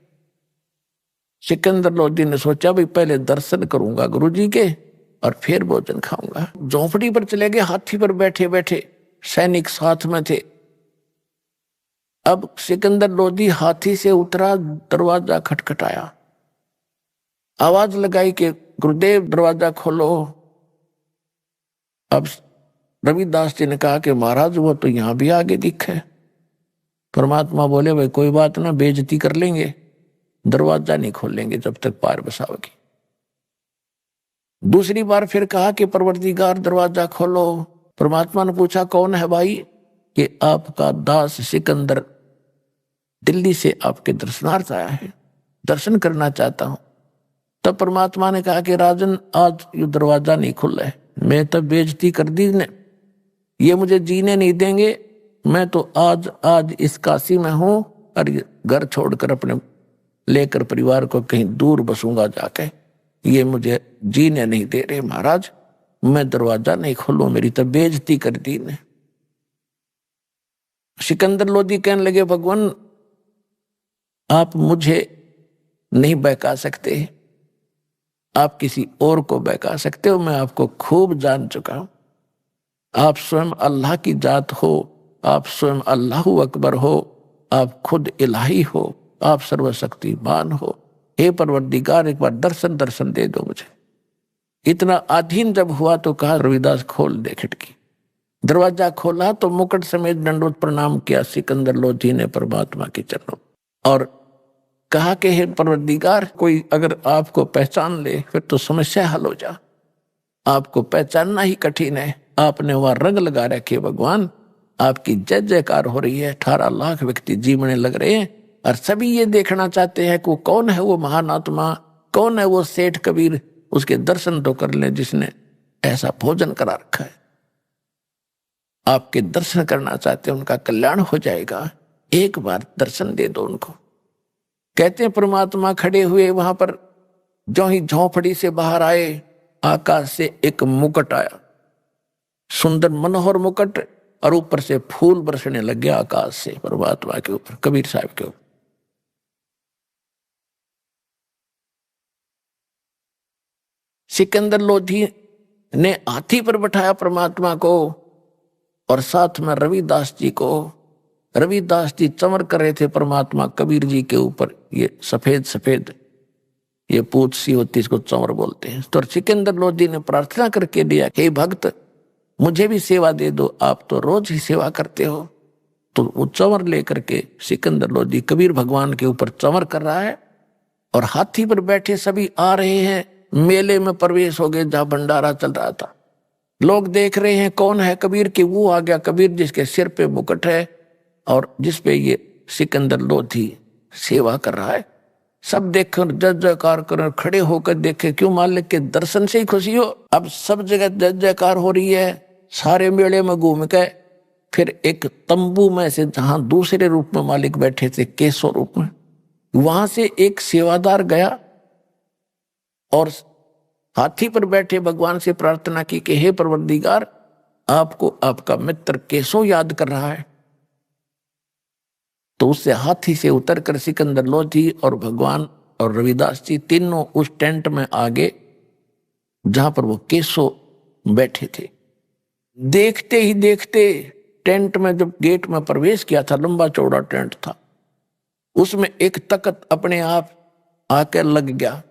S5: सिकंदर लोधी ने सोचा भाई पहले दर्शन करूंगा गुरुजी के और फिर भोजन खाऊंगा। झोंपड़ी पर चले गए, हाथी पर बैठे बैठे, सैनिक साथ में थे। अब सिकंदर लोधी हाथी से उतरा, दरवाजा खटखटाया, आवाज लगाई कि गुरुदेव दरवाजा खोलो। अब रविदास जी ने कहा कि महाराज वो तो यहां भी आगे दिखे। परमात्मा बोले भाई कोई बात ना, बेइज्जती कर लेंगे, दरवाजा नहीं खोलेंगे जब तक पार बसाओगी। दूसरी बार फिर कहा कि परवरदिगार दरवाजा खोलो। परमात्मा ने पूछा कौन है भाई? कि आपका दास सिकंदर दिल्ली से आपके दर्शनार्थ आया है, दर्शन करना चाहता हूं। तब परमात्मा ने कहा कि राजन आज ये दरवाजा नहीं खुला है, मैं तो बेइज्जती कर दी ने, ये मुझे जीने नहीं देंगे। मैं तो आज इस काशी में हूं और घर छोड़कर अपने लेकर परिवार को कहीं दूर बसूंगा जाके, ये मुझे जीने नहीं दे रहे महाराज, मैं दरवाजा नहीं खोलूं, मेरी तो बेइज्जती कर दी ने। सिकंदर लोधी कहने लगे भगवान आप मुझे नहीं बहका सकते, आप किसी और को बहका सकते हो। मैं आपको खूब जान चुका हूं। आप स्वयं अल्लाह की जात हो, आप स्वयं अल्लाहु अकबर हो, आप खुद इलाही हो, आप सर्वशक्तिमान हो। हे परवरदिगार, एक बार दर्शन दे दो मुझे। इतना अधीन जब हुआ तो कहा, रविदास खोल दे खिड़की। दरवाजा खोला तो मुकुट समेत दंडवत प्रणाम किया सिकंदर लोधी ने परमात्मा के चरणों, और कहा कि हे परवरदिगार, कोई अगर आपको पहचान ले फिर तो समस्या हल हो जा। आपको पहचानना ही कठिन है। आपने वहां रंग लगा रखे भगवान, आपकी जय जयकार हो रही है। 18 लाख व्यक्ति जीवने लग रहे हैं और सभी ये देखना चाहते हैं कि कौन है वो महान आत्मा, कौन है वो सेठ कबीर, उसके दर्शन तो कर ले जिसने ऐसा भोजन करा रखा है। आपके दर्शन करना चाहते हैं, उनका कल्याण हो जाएगा, एक बार दर्शन दे दो उनको। कहते हैं परमात्मा खड़े हुए वहां पर, जो ही झोंपड़ी से बाहर आए, आकाश से एक मुकुट आया, सुंदर मनोहर मुकुट, और ऊपर से फूल बरसने लग गया आकाश से परमात्मा के ऊपर, कबीर साहब के ऊपर। सिकंदर लोधी ने हाथी पर बैठाया परमात्मा को, और साथ में रविदास जी को। रविदास जी चमर कर रहे थे परमात्मा कबीर जी के ऊपर, ये सफेद सफेद ये पूछ सी होती, इसको चमर बोलते हैं। तो सिकंदर लोधी ने प्रार्थना करके दिया, हे भक्त मुझे भी सेवा दे दो, आप तो रोज ही सेवा करते हो। तो वो चमर लेकर के सिकंदर लोधी कबीर भगवान के ऊपर चमर कर रहा है, और हाथी पर बैठे सभी आ रहे हैं। मेले में प्रवेश हो गए जहां भंडारा चल रहा था। लोग देख रहे हैं कौन है कबीर की, वो आ गया कबीर जिसके सिर पे मुकुट है और जिसपे ये सिकंदर लोधी सेवा कर रहा है। सब देखकर जय जयकार कर खड़े होकर देखे, क्यों मालिक के दर्शन से ही खुशी हो। अब सब जगह जय जयकार हो रही है। सारे मेले में घूम के फिर एक तंबू में से, जहां दूसरे रूप में मालिक बैठे थे केशव रूप में, वहां से एक सेवादार गया और हाथी पर बैठे भगवान से प्रार्थना की कि हे परवरदिगार, आपको आपका मित्र केशव याद कर रहा है। तो उससे हाथी से उतरकर सिकंदर लोधी और भगवान और रविदास जी तीनों उस टेंट में आ गए जहां पर वो केशव बैठे थे। देखते ही देखते टेंट में जब गेट में प्रवेश किया था, लंबा चौड़ा टेंट था, उसमें एक तख्त अपने आप आकर लग गया।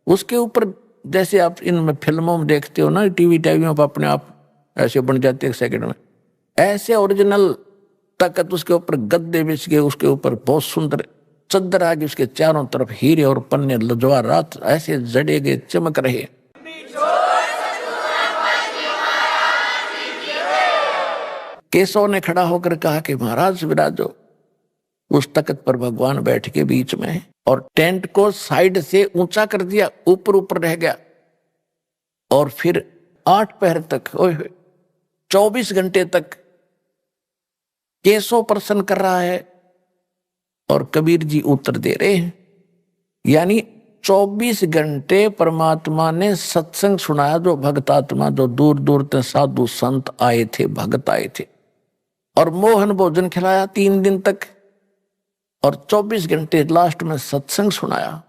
S5: उसके ऊपर जैसे आप इनमें फिल्मों में देखते हो ना, टीवी पर अपने आप ऐसे बन जाते एक सेकंड में, ऐसे ओरिजिनल तख्त, उसके ऊपर गद्दे बिछ गए, उसके ऊपर बहुत सुंदर चद्दर आ गई, उसके चारों तरफ हीरे और पन्ने लजवारात ऐसे जड़े गए, चमक रहे। केशव ने खड़ा होकर कहा कि महाराज विराजो। उस तख्त पर भगवान बैठ के बीच में है, और टेंट को साइड से ऊंचा कर दिया, ऊपर ऊपर रह गया। और फिर 8 पहर तक, 24 घंटे तक केशव प्रसन्न कर रहा है और कबीर जी उत्तर दे रहे हैं। यानी 24 घंटे परमात्मा ने सत्संग सुनाया। जो भक्तात्मा, जो दूर दूर से साधु संत आए थे, भक्त आए थे, और मोहन भोजन खिलाया 3 दिन तक, और 24 घंटे लास्ट में सत्संग सुनाया।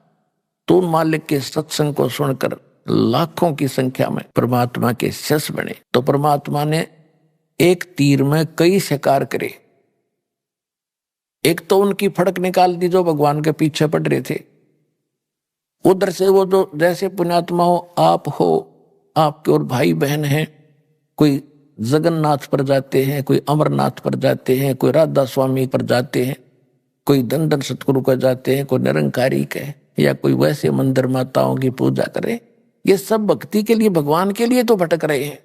S5: तो मालिक के सत्संग को सुनकर लाखों की संख्या में परमात्मा के शिष्य बने। तो परमात्मा ने एक तीर में कई शिकार करे। एक तो उनकी फड़क निकाल दी जो भगवान के पीछे पड़ रहे थे। उधर से वो जो जैसे पुण्यात्मा हो, आप हो, आपके और भाई बहन हैं, कोई जगन्नाथ पर जाते हैं, कोई अमरनाथ पर जाते हैं, कोई राधा स्वामी पर जाते हैं, कोई दंडन सतगुरु को जाते हैं, कोई निरंकारी के, या कोई वैसे मंदिर माताओं की पूजा करे। ये सब भक्ति के लिए, भगवान के लिए तो भटक रहे हैं।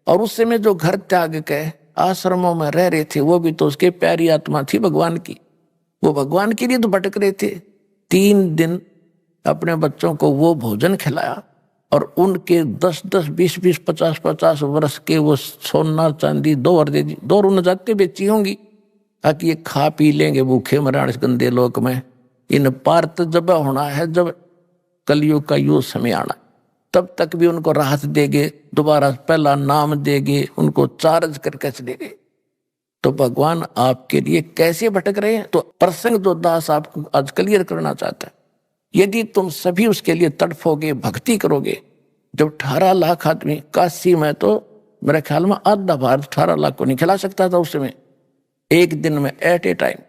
S5: और उस समय जो घर त्याग के आश्रमों में रह रहे थे, वो भी तो उसके प्यारी आत्मा थी भगवान की, वो भगवान के लिए तो भटक रहे थे। 3 दिन अपने बच्चों को वो भोजन खिलाया, और उनके 10-10, 20-20, 50-50 वर्ष के वो सोना चांदी 2 रुन जाते बेची होंगी, ताकि ये खा पी लेंगे भूखे मराण इस गंदे लोक में। इन पार तो जब होना है, जब कलयुग का यो समय आना, तब तक भी उनको राहत देंगे, दोबारा पहला नाम देंगे, उनको चार्ज करके चलेंगे। तो भगवान आपके लिए कैसे भटक रहे हैं? तो प्रसंग जो दास आपको आज क्लियर करना चाहता है, यदि तुम सभी उसके लिए तड़फोगे, भक्ति करोगे। जब 18 लाख आदमी काशी में, तो मेरे ख्याल में आधा भारत 18 लाख को नहीं खिला सकता था उस समय, एक दिन में एट ए टाइम।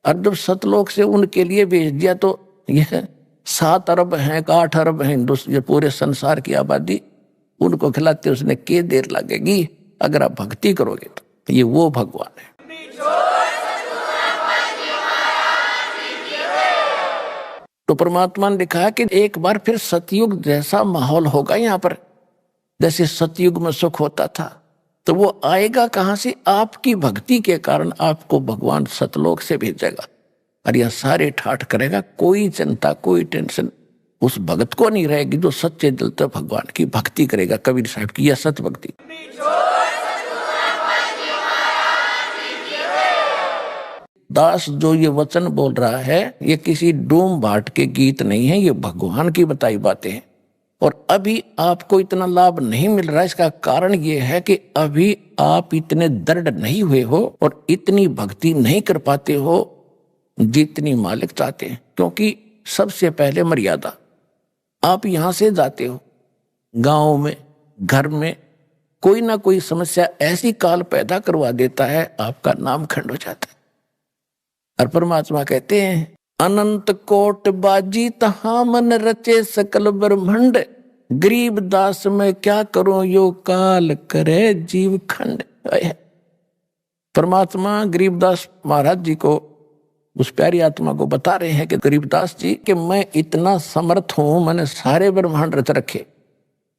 S5: और जब सतलोक से उनके लिए भेज दिया, तो यह 7 अरब हैं, 8 अरब हैं हिंदुस्तान, पूरे संसार की आबादी, उनको खिलाते उसने के देर लगेगी अगर आप भक्ति करोगे तो। ये वो भगवान है। तो परमात्मा ने लिखा कि एक बार फिर सतयुग जैसा माहौल होगा यहाँ पर, जैसे सतयुग में सुख होता था। तो वो आएगा कहां से? आपकी भक्ति के कारण आपको भगवान सतलोक से भेजेगा, और यह सारे ठाठ करेगा। कोई चिंता, कोई टेंशन उस भगत को नहीं रहेगी जो सच्चे दिल से भगवान की भक्ति करेगा। कबीर साहब की यह सत भक्ति। दास जो ये वचन बोल रहा है, ये किसी डूम भाट के गीत नहीं है, ये भगवान की बताई बातें हैं। और अभी आपको इतना लाभ नहीं मिल रहा, इसका कारण ये है कि अभी आप इतने दृढ़ नहीं हुए हो और इतनी भक्ति नहीं कर पाते हो जितनी मालिक चाहते हैं। क्योंकि सबसे पहले मर्यादा, आप यहां से जाते हो, गांव में, घर में कोई ना कोई समस्या ऐसी काल पैदा करवा देता है, आपका नाम खंड हो जाता है। और परमात्मा कहते हैं, अनंत कोट बाजी तहा मन रचे सकल ब्रह्मंड, गरीब दास में क्या करो यो काल करे जीव खंड। परमात्मा गरीबदास महाराज जी को, उस प्यारी आत्मा को बता रहे हैं कि गरीबदास जी कि मैं इतना समर्थ हूं, मैंने सारे ब्रह्मांड रच रखे।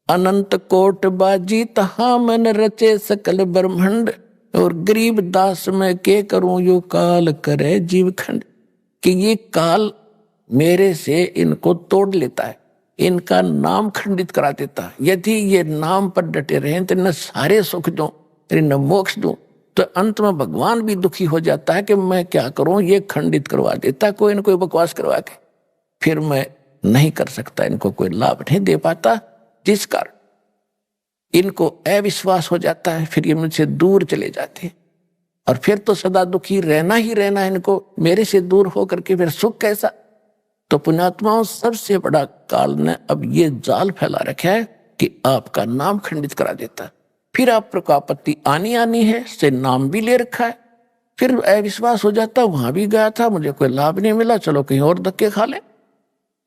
S5: अनंत कोट बाजी तहा मन रचे सकल ब्रह्मंड, और गरीब दास में के करूं यो काल करे जीव खंड। कि ये काल मेरे से इनको तोड़ लेता है, इनका नाम खंडित करा देता है। यदि ये नाम पर डटे रहे तो न सारे सुख दूं, न मोक्ष दूं, तो अंत में भगवान भी दुखी हो जाता है कि मैं क्या करूं, ये खंडित करवा देता कोई न कोई बकवास करवा के, फिर मैं नहीं कर सकता, इनको कोई लाभ नहीं दे पाता, जिस कारण इनको अविश्वास हो जाता है। फिर ये मुझसे दूर चले जाते हैं, और फिर तो सदा दुखी रहना ही रहना है इनको, मेरे से दूर हो करके फिर सुख कैसा। तो पुण्यात्माओं, सबसे बड़ा काल ने अब ये जाल फैला रखा है कि आपका नाम खंडित करा देता है। फिर आप पर आपत्ति आनी है, से नाम भी ले रखा है, फिर अविश्वास हो जाता, वहां भी गया था, मुझे कोई लाभ नहीं मिला, चलो कहीं और धक्के खा ले।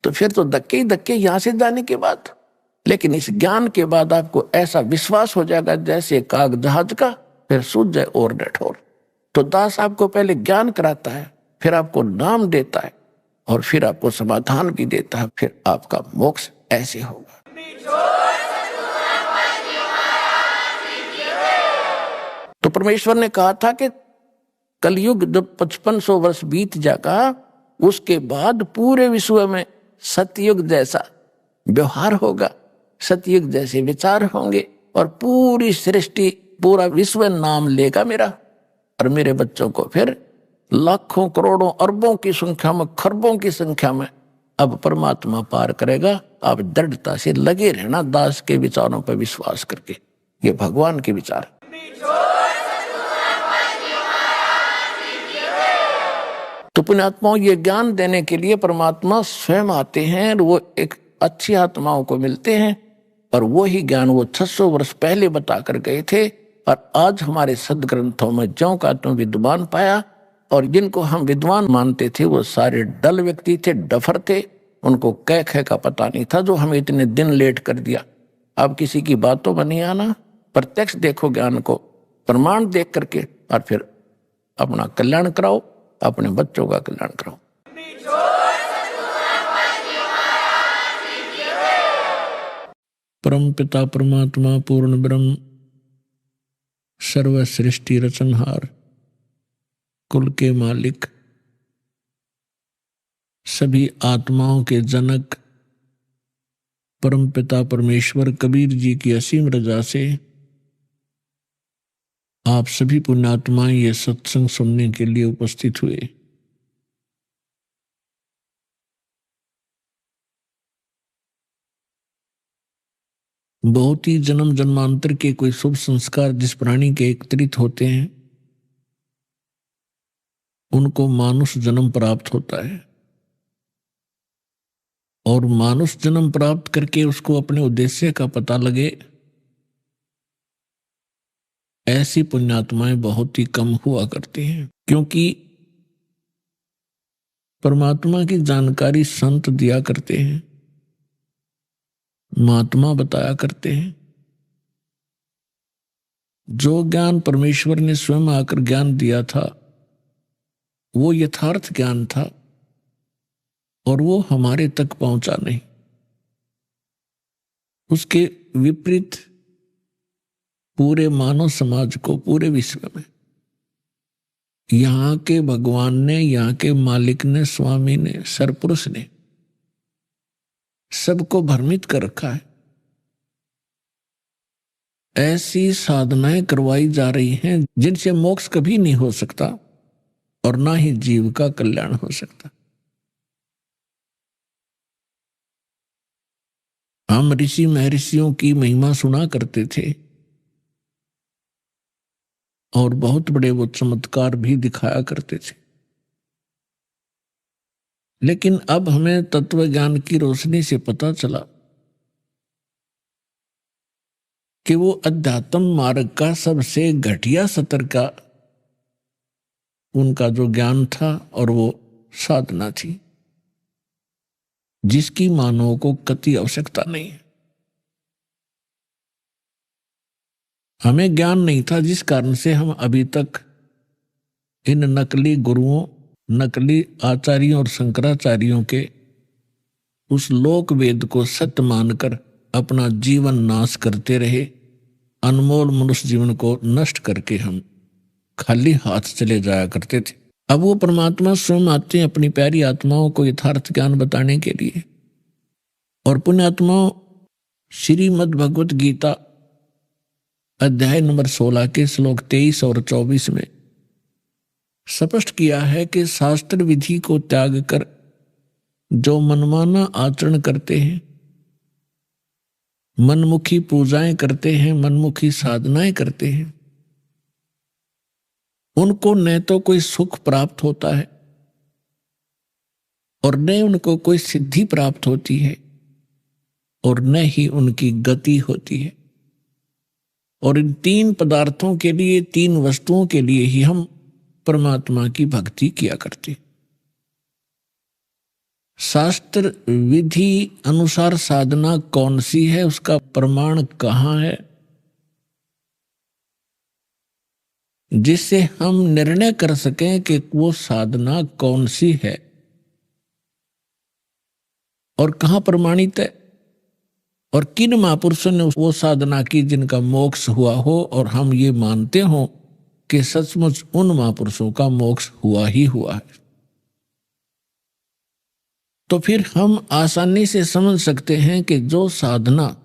S5: तो फिर तो धक्के ही धक्के यहां से जाने के बाद। लेकिन इस ज्ञान के बाद आपको ऐसा विश्वास हो जाएगा जैसे काग जहाज का, फिर सूझ जाए और डठोर। तो दास आपको पहले ज्ञान कराता है, फिर आपको नाम देता है, और फिर आपको समाधान भी देता है, फिर आपका मोक्ष ऐसे होगा। तो परमेश्वर ने कहा था कि कलयुग जब 5500 वर्ष बीत जाएगा, उसके बाद पूरे विश्व में सतयुग जैसा व्यवहार होगा, सतयुग जैसे विचार होंगे, और पूरी सृष्टि, पूरा विश्व नाम लेगा मेरा। और मेरे बच्चों को फिर लाखों, करोड़ों, अरबों की संख्या में, खरबों की संख्या में अब परमात्मा पार करेगा। आप दृढ़ता से लगे रहना दास के विचारों पर विश्वास करके, ये भगवान के विचार। तो पुण्यात्माओं, ये ज्ञान देने के लिए परमात्मा स्वयं आते हैं, और वो एक अच्छी आत्माओं को मिलते हैं, और वो ही ज्ञान वो 600 वर्ष पहले बता कर गए थे। और आज हमारे सदग्रंथों में ज्यों का तुम विद्वान पाया, और जिनको हम विद्वान मानते थे वो सारे डल व्यक्ति थे, डफर थे, उनको कह खे का पता नहीं था, जो हमें इतने दिन लेट कर दिया। अब किसी की बातों में नहीं आना, प्रत्यक्ष देखो ज्ञान को, प्रमाण देख करके, और फिर अपना कल्याण कराओ, अपने बच्चों का कल्याण कराओ। परम पिता परमात्मा पूर्ण ब्रह्म, सर्व सृष्टि रचनहार, कुल के मालिक, सभी आत्माओं के जनक, परम पिता परमेश्वर कबीर जी की असीम रजा से आप सभी पुण्यात्माएं ये सत्संग सुनने के लिए उपस्थित हुए। बहुत ही जन्म जन्मांतर के कोई शुभ संस्कार जिस प्राणी के एकत्रित होते हैं, उनको मानुष जन्म प्राप्त होता है, और मानुष जन्म प्राप्त करके उसको अपने उद्देश्य का पता लगे, ऐसी पुण्यात्माएं बहुत ही कम हुआ करती हैं। क्योंकि परमात्मा की जानकारी संत दिया करते हैं, महात्मा बताया करते हैं। जो ज्ञान परमेश्वर ने स्वयं आकर ज्ञान दिया था वो यथार्थ ज्ञान था, और वो हमारे तक पहुंचा नहीं। उसके विपरीत पूरे मानव समाज को, पूरे विश्व में यहाँ के भगवान ने, यहाँ के मालिक ने, स्वामी ने, सरपुरुष ने सबको भ्रमित कर रखा है। ऐसी साधनाएं करवाई जा रही हैं जिनसे मोक्ष कभी नहीं हो सकता और ना ही जीव का कल्याण हो सकता। हम ऋषि महर्षियों की महिमा सुना करते थे और बहुत बड़े वो चमत्कार भी दिखाया करते थे, लेकिन अब हमें तत्व ज्ञान की रोशनी से पता चला कि वो अध्यात्म मार्ग का सबसे घटिया स्तर का उनका जो ज्ञान था और वो साधना थी जिसकी मानव को कति आवश्यकता नहीं है। हमें ज्ञान नहीं था, जिस कारण से हम अभी तक इन नकली गुरुओं, नकली आचार्यों और शंकराचार्यों के उस लोक वेद को सत्य मानकर अपना जीवन नाश करते रहे। अनमोल मनुष्य जीवन को नष्ट करके हम खाली हाथ चले जाया करते थे। अब वो परमात्मा स्वयं आते हैं अपनी प्यारी आत्माओं को यथार्थ ज्ञान बताने के लिए। और पुण्यात्माओं, श्रीमद् भगवत गीता अध्याय नंबर 16 के श्लोक 23 और 24 में स्पष्ट किया है कि शास्त्र विधि को त्याग कर जो मनमाना आचरण करते हैं, मनमुखी पूजाएं करते हैं, मनमुखी साधनाएं करते हैं, उनको न तो कोई सुख प्राप्त होता है और न उनको कोई सिद्धि प्राप्त होती है और न ही उनकी गति होती है। और इन तीन पदार्थों के लिए, तीन वस्तुओं के लिए ही हम परमात्मा की भक्ति किया करते। शास्त्र विधि अनुसार साधना कौन सी है, उसका प्रमाण कहाँ है, जिससे हम निर्णय कर सकें कि वो साधना कौन सी है और कहाँ प्रमाणित है और किन महापुरुषों ने वो साधना की जिनका मोक्ष हुआ हो और हम ये मानते हो कि सचमुच उन महापुरुषों का मोक्ष हुआ ही हुआ है। तो फिर हम आसानी से समझ सकते हैं कि जो साधना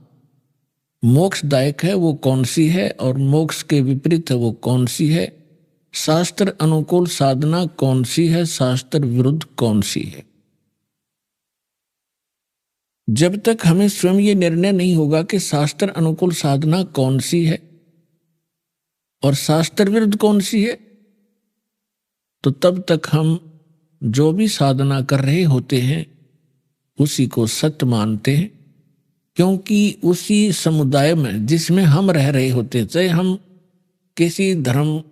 S5: मोक्षदायक है वो कौन सी है और मोक्ष के विपरीत है वो कौन सी है, शास्त्र अनुकूल साधना कौन सी है, शास्त्र विरुद्ध कौन सी है। जब तक हमें स्वयं ये निर्णय नहीं होगा कि शास्त्र अनुकूल साधना कौन सी है और शास्त्र विरुद्ध कौन सी है, तो तब तक हम जो भी साधना कर रहे होते हैं उसी को सत्य मानते हैं। क्योंकि उसी समुदाय में जिसमें हम रह रहे होते हैं, चाहे हम किसी धर्म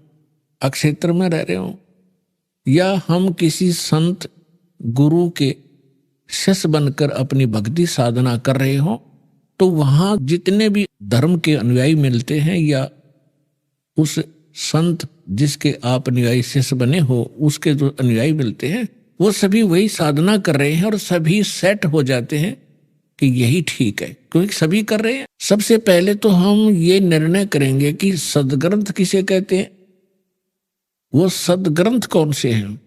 S5: अक्षेत्र में रह रहे हों या हम किसी संत गुरु के शिष्य बनकर अपनी भक्ति साधना कर रहे हों, तो वहाँ जितने भी धर्म के अनुयायी मिलते हैं या उस संत जिसके आप अनुयायी शिष्य बने हो उसके जो अनुयायी मिलते हैं वो सभी वही साधना कर रहे हैं और सभी सेट हो जाते हैं कि यही ठीक है, क्योंकि सभी कर रहे हैं। सबसे पहले तो हम ये निर्णय करेंगे कि सदग्रंथ किसे कहते हैं, वो सदग्रंथ कौन से हैं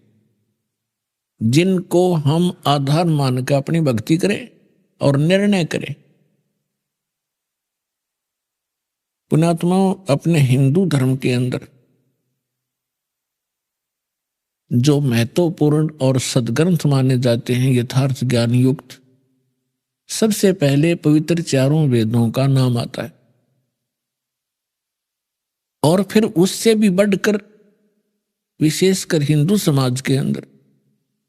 S5: जिनको हम आधार मानकर अपनी भक्ति करें और निर्णय करें। पुण्यात्माओं, अपने हिंदू धर्म के अंदर जो महत्वपूर्ण और सदग्रंथ माने जाते हैं यथार्थ ज्ञान युक्त, सबसे पहले पवित्र चारों वेदों का नाम आता है और फिर उससे भी बढ़कर विशेषकर हिंदू समाज के अंदर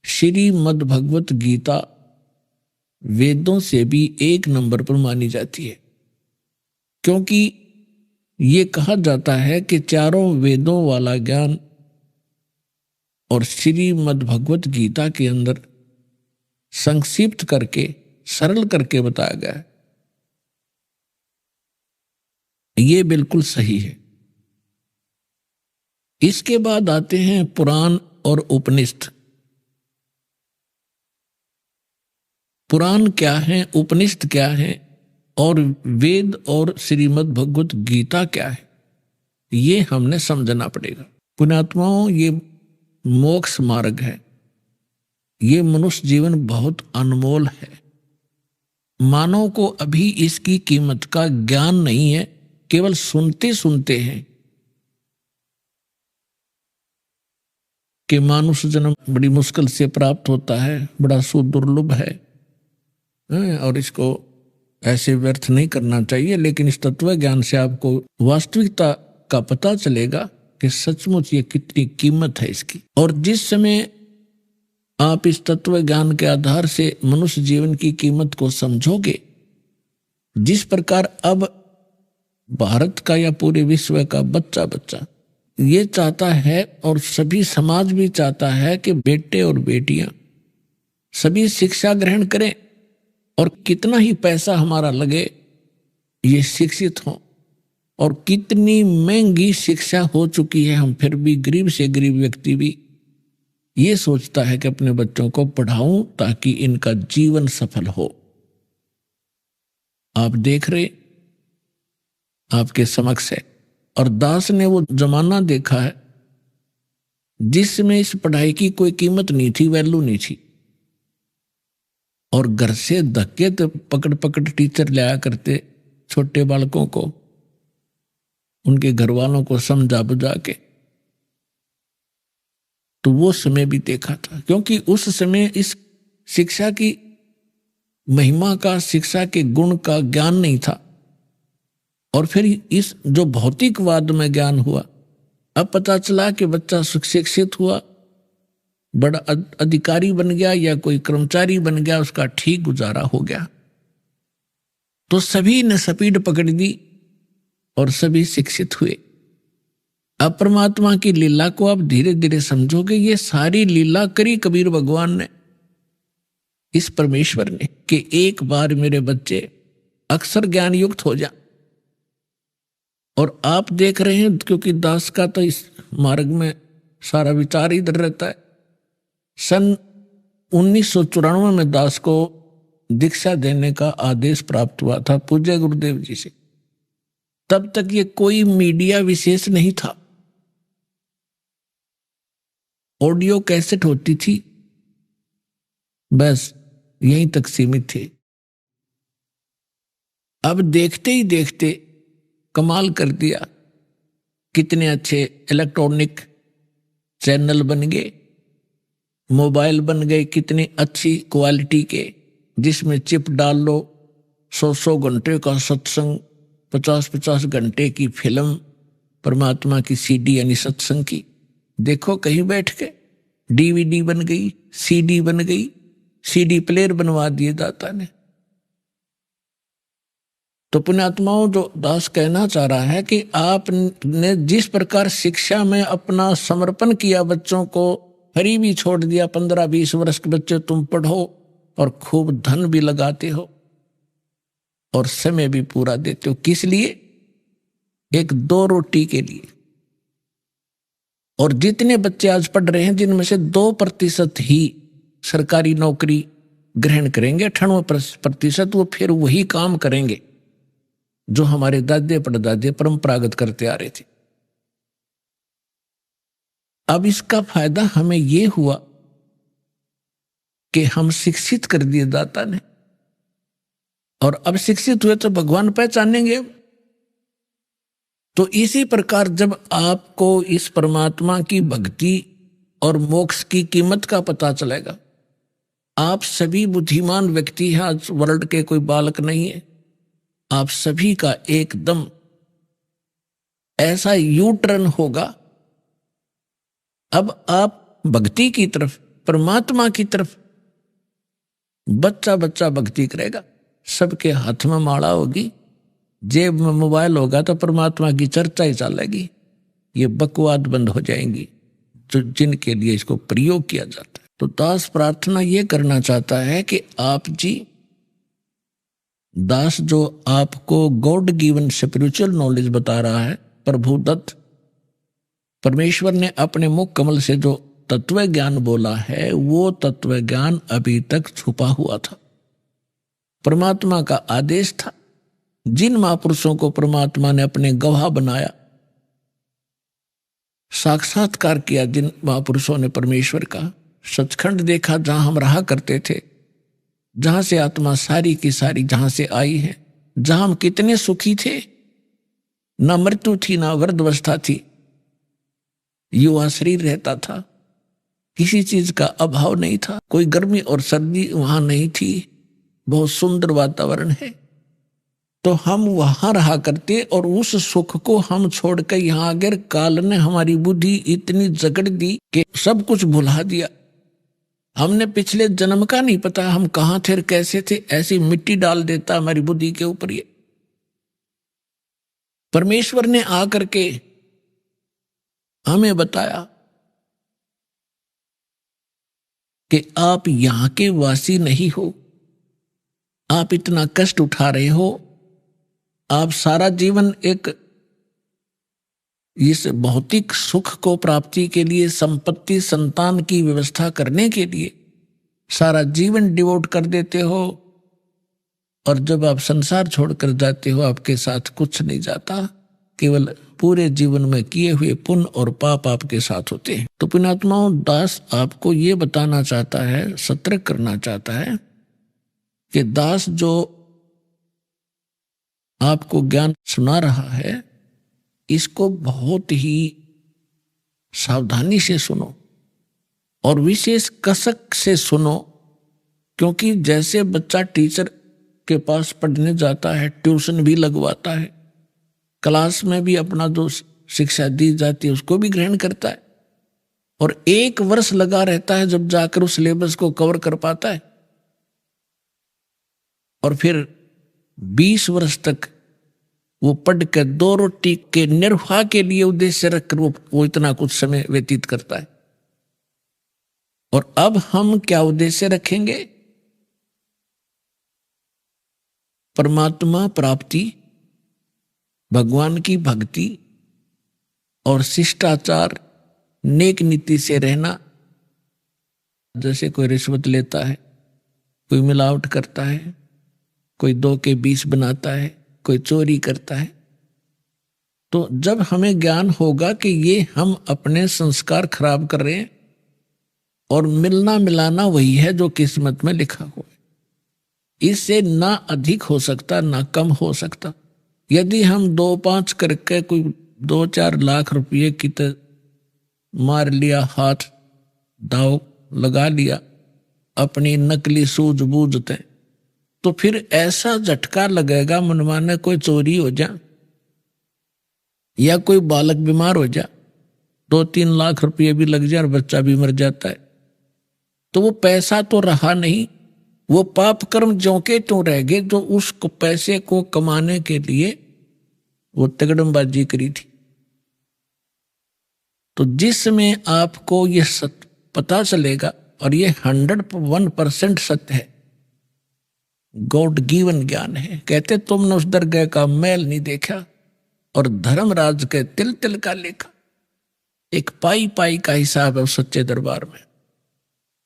S5: श्रीमद् भगवत गीता वेदों से भी 1 नंबर पर मानी जाती है, क्योंकि ये कहा जाता है कि चारों वेदों वाला ज्ञान और श्रीमद् भगवत गीता के अंदर संक्षिप्त करके सरल करके बताया गया है। ये बिल्कुल सही है। इसके बाद आते हैं पुराण और उपनिषद। पुराण क्या है, उपनिषद क्या है और वेद और श्रीमद् भगवत गीता क्या है, ये हमने समझना पड़ेगा। पुण्यात्माओं, ये मोक्ष मार्ग है। ये मनुष्य जीवन बहुत अनमोल है। मानव को अभी इसकी कीमत का ज्ञान नहीं है, केवल सुनते सुनते हैं कि मानुष जन्म बड़ी मुश्किल से प्राप्त होता है, बड़ा सुदुर्लभ है और इसको ऐसे व्यर्थ नहीं करना चाहिए। लेकिन इस तत्व ज्ञान से आपको वास्तविकता का पता चलेगा कि सचमुच ये कितनी कीमत है इसकी। और जिस समय आप इस तत्व ज्ञान के आधार से मनुष्य जीवन की कीमत को समझोगे, जिस प्रकार अब भारत का या पूरे विश्व का बच्चा ये चाहता है और सभी समाज भी चाहता है कि बेटे और बेटियां सभी शिक्षा ग्रहण करें, और कितना ही पैसा हमारा लगे ये शिक्षित हों। और कितनी महंगी शिक्षा हो चुकी है, हम फिर भी गरीब से गरीब व्यक्ति भी ये सोचता है कि अपने बच्चों को पढ़ाऊं ताकि इनका जीवन सफल हो। आप देख रहे, आपके समक्ष है। और दास ने वो जमाना देखा है जिसमें इस पढ़ाई की कोई कीमत नहीं थी, वैल्यू नहीं थी। और घर से धक्के तो पकड़ पकड़ टीचर लाया करते छोटे बालकों को, उनके घर वालों को समझा बुझा के। तो वो समय भी देखा था, क्योंकि उस समय इस शिक्षा की महिमा का, शिक्षा के गुण का ज्ञान नहीं था। और फिर इस जो भौतिकवाद में ज्ञान हुआ, अब पता चला कि बच्चा शिक्षित हुआ, बड़ा अधिकारी बन गया या कोई कर्मचारी बन गया, उसका ठीक गुजारा हो गया, तो सभी ने स्पीड पकड़ दी और सभी शिक्षित हुए। अब परमात्मा की लीला को आप धीरे धीरे समझोगे। ये सारी लीला करी कबीर भगवान ने, इस परमेश्वर ने, कि एक बार मेरे बच्चे अक्षर ज्ञान युक्त हो जा। और आप देख रहे हैं, क्योंकि दास का तो इस मार्ग में सारा विचार इधर रहता है। सन 1994 में दास को दीक्षा देने का आदेश प्राप्त हुआ था पूज्य गुरुदेव जी से। तब तक ये कोई मीडिया विशेष नहीं था, ऑडियो कैसेट होती थी, बस यहीं तक सीमित थे। अब देखते ही देखते कमाल कर दिया, कितने अच्छे इलेक्ट्रॉनिक चैनल बन गए, मोबाइल बन गए कितनी अच्छी क्वालिटी के, जिसमें चिप डाल लो, 100 घंटे का सत्संग, 50 घंटे की फिल्म, परमात्मा की सीडी यानी सत्संग की, देखो कहीं बैठ के। डीवीडी बन गई, सीडी बन गई, सीडी प्लेयर बनवा दिए दाता ने। तो पुण्यात्माओं, जो दास कहना चाह रहा है कि आपने जिस प्रकार शिक्षा में अपना समर्पण किया, बच्चों को फ्री भी छोड़ दिया, 15-20 वर्ष के बच्चे तुम पढ़ो और खूब धन भी लगाते हो और समय भी पूरा देते हो, किस लिए? एक 2 रोटी के लिए। और जितने बच्चे आज पढ़ रहे हैं, जिनमें से 2% ही सरकारी नौकरी ग्रहण करेंगे, 98% वो फिर वही काम करेंगे जो हमारे दादे परदादे परंपरागत करते आ रहे थे। अब इसका फायदा हमें ये हुआ कि हम शिक्षित कर दिए दाता ने, और अब शिक्षित हुए तो भगवान पहचानेंगे। तो इसी प्रकार जब आपको इस परमात्मा की भक्ति और मोक्ष की कीमत का पता चलेगा, आप सभी बुद्धिमान व्यक्ति हैं, आज वर्ल्ड के कोई बालक नहीं है, आप सभी का एकदम ऐसा यू टर्न होगा अब आप भक्ति की तरफ, परमात्मा की तरफ, बच्चा बच्चा भक्ति करेगा। सबके हाथ में माला होगी, जेब में मोबाइल होगा तो परमात्मा की चर्चा ही चलेगी। ये बकवाद बंद हो जाएंगी जो जिनके लिए इसको प्रयोग किया जाता है। तो दास प्रार्थना ये करना चाहता है कि आप जी, दास जो आपको गॉड गिवन स्पिरिचुअल नॉलेज बता रहा है, प्रभु दत्त, परमेश्वर ने अपने मुख कमल से जो तत्व ज्ञान बोला है, वो तत्व ज्ञान अभी तक छुपा हुआ था। परमात्मा का आदेश था। जिन महापुरुषों को परमात्मा ने अपने गवाह बनाया, साक्षात्कार किया, जिन महापुरुषों ने परमेश्वर का सचखंड देखा, जहां हम रहा करते थे, जहां से आत्मा सारी की सारी जहां से आई है, जहां हम कितने सुखी थे, ना मृत्यु थी ना वृद्धावस्था थी, युवा शरीर रहता था, किसी चीज का अभाव नहीं था, कोई गर्मी और सर्दी वहां नहीं थी, बहुत सुंदर वातावरण है। तो हम वहां रहा करते और उस सुख को हम छोड़कर यहां अगर काल ने हमारी बुद्धि इतनी जकड़ दी कि सब कुछ भुला दिया। हमने पिछले जन्म का नहीं पता हम कहां थे, कैसे थे, ऐसी मिट्टी डाल देता हमारी बुद्धि के ऊपर। ये परमेश्वर ने आकर के हमें बताया कि आप यहां के वासी नहीं हो, आप इतना कष्ट उठा रहे हो, आप सारा जीवन एक इस भौतिक सुख को प्राप्ति के लिए, संपत्ति संतान की व्यवस्था करने के लिए सारा जीवन डिवोट कर देते हो, और जब आप संसार छोड़कर जाते हो आपके साथ कुछ नहीं जाता, केवल पूरे जीवन में किए हुए पुण्य और पाप आपके साथ होते हैं। तो पुण्यात्माओं, दास आपको ये बताना चाहता है, सतर्क करना चाहता है कि दास जो आपको ज्ञान सुना रहा है, इसको बहुत ही सावधानी से सुनो और विशेष कसक से सुनो, क्योंकि जैसे बच्चा टीचर के पास पढ़ने जाता है, ट्यूशन भी लगवाता है, क्लास में भी अपना जो शिक्षा दी जाती है उसको भी ग्रहण करता है, और 1 वर्ष लगा रहता है जब जाकर उस सिलेबस को कवर कर पाता है, और फिर 20 वर्ष तक वो पढ़ कर 2 रोटी के निर्वाह के लिए उद्देश्य रखकर वो इतना कुछ समय व्यतीत करता है। और अब हम क्या उद्देश्य रखेंगे? परमात्मा प्राप्ति, भगवान की भक्ति और शिष्टाचार, नेक नीति से रहना। जैसे कोई रिश्वत लेता है, कोई मिलावट करता है, कोई 2 के 20 बनाता है, कोई चोरी करता है, तो जब हमें ज्ञान होगा कि ये हम अपने संस्कार खराब कर रहे हैं और मिलना मिलाना वही है जो किस्मत में लिखा हुआ है, इससे ना अधिक हो सकता ना कम हो सकता। यदि हम 2-5 करके कोई 2-4 लाख रुपये की तो मार लिया, हाथ दाव लगा लिया अपनी नकली सूझबूझ से, तो फिर ऐसा झटका लगेगा मनमाने कोई चोरी हो जा या कोई बालक बीमार हो जा, 2-3 लाख रुपये भी लग जाए और बच्चा भी मर जाता है, तो वो पैसा तो रहा नहीं, वो पाप कर्म ज्यों के त्यों रह गए जो उस पैसे को कमाने के लिए वो तगड़मबाजी करी थी। तो जिसमें आपको ये पता चलेगा, और ये 101% सत्य है, गॉड गिवन ज्ञान है। कहते तुमने उस दरगाह का मैल नहीं देखा और धर्मराज के तिल तिल का लेखा। एक पाई पाई का हिसाब है उस सच्चे दरबार में,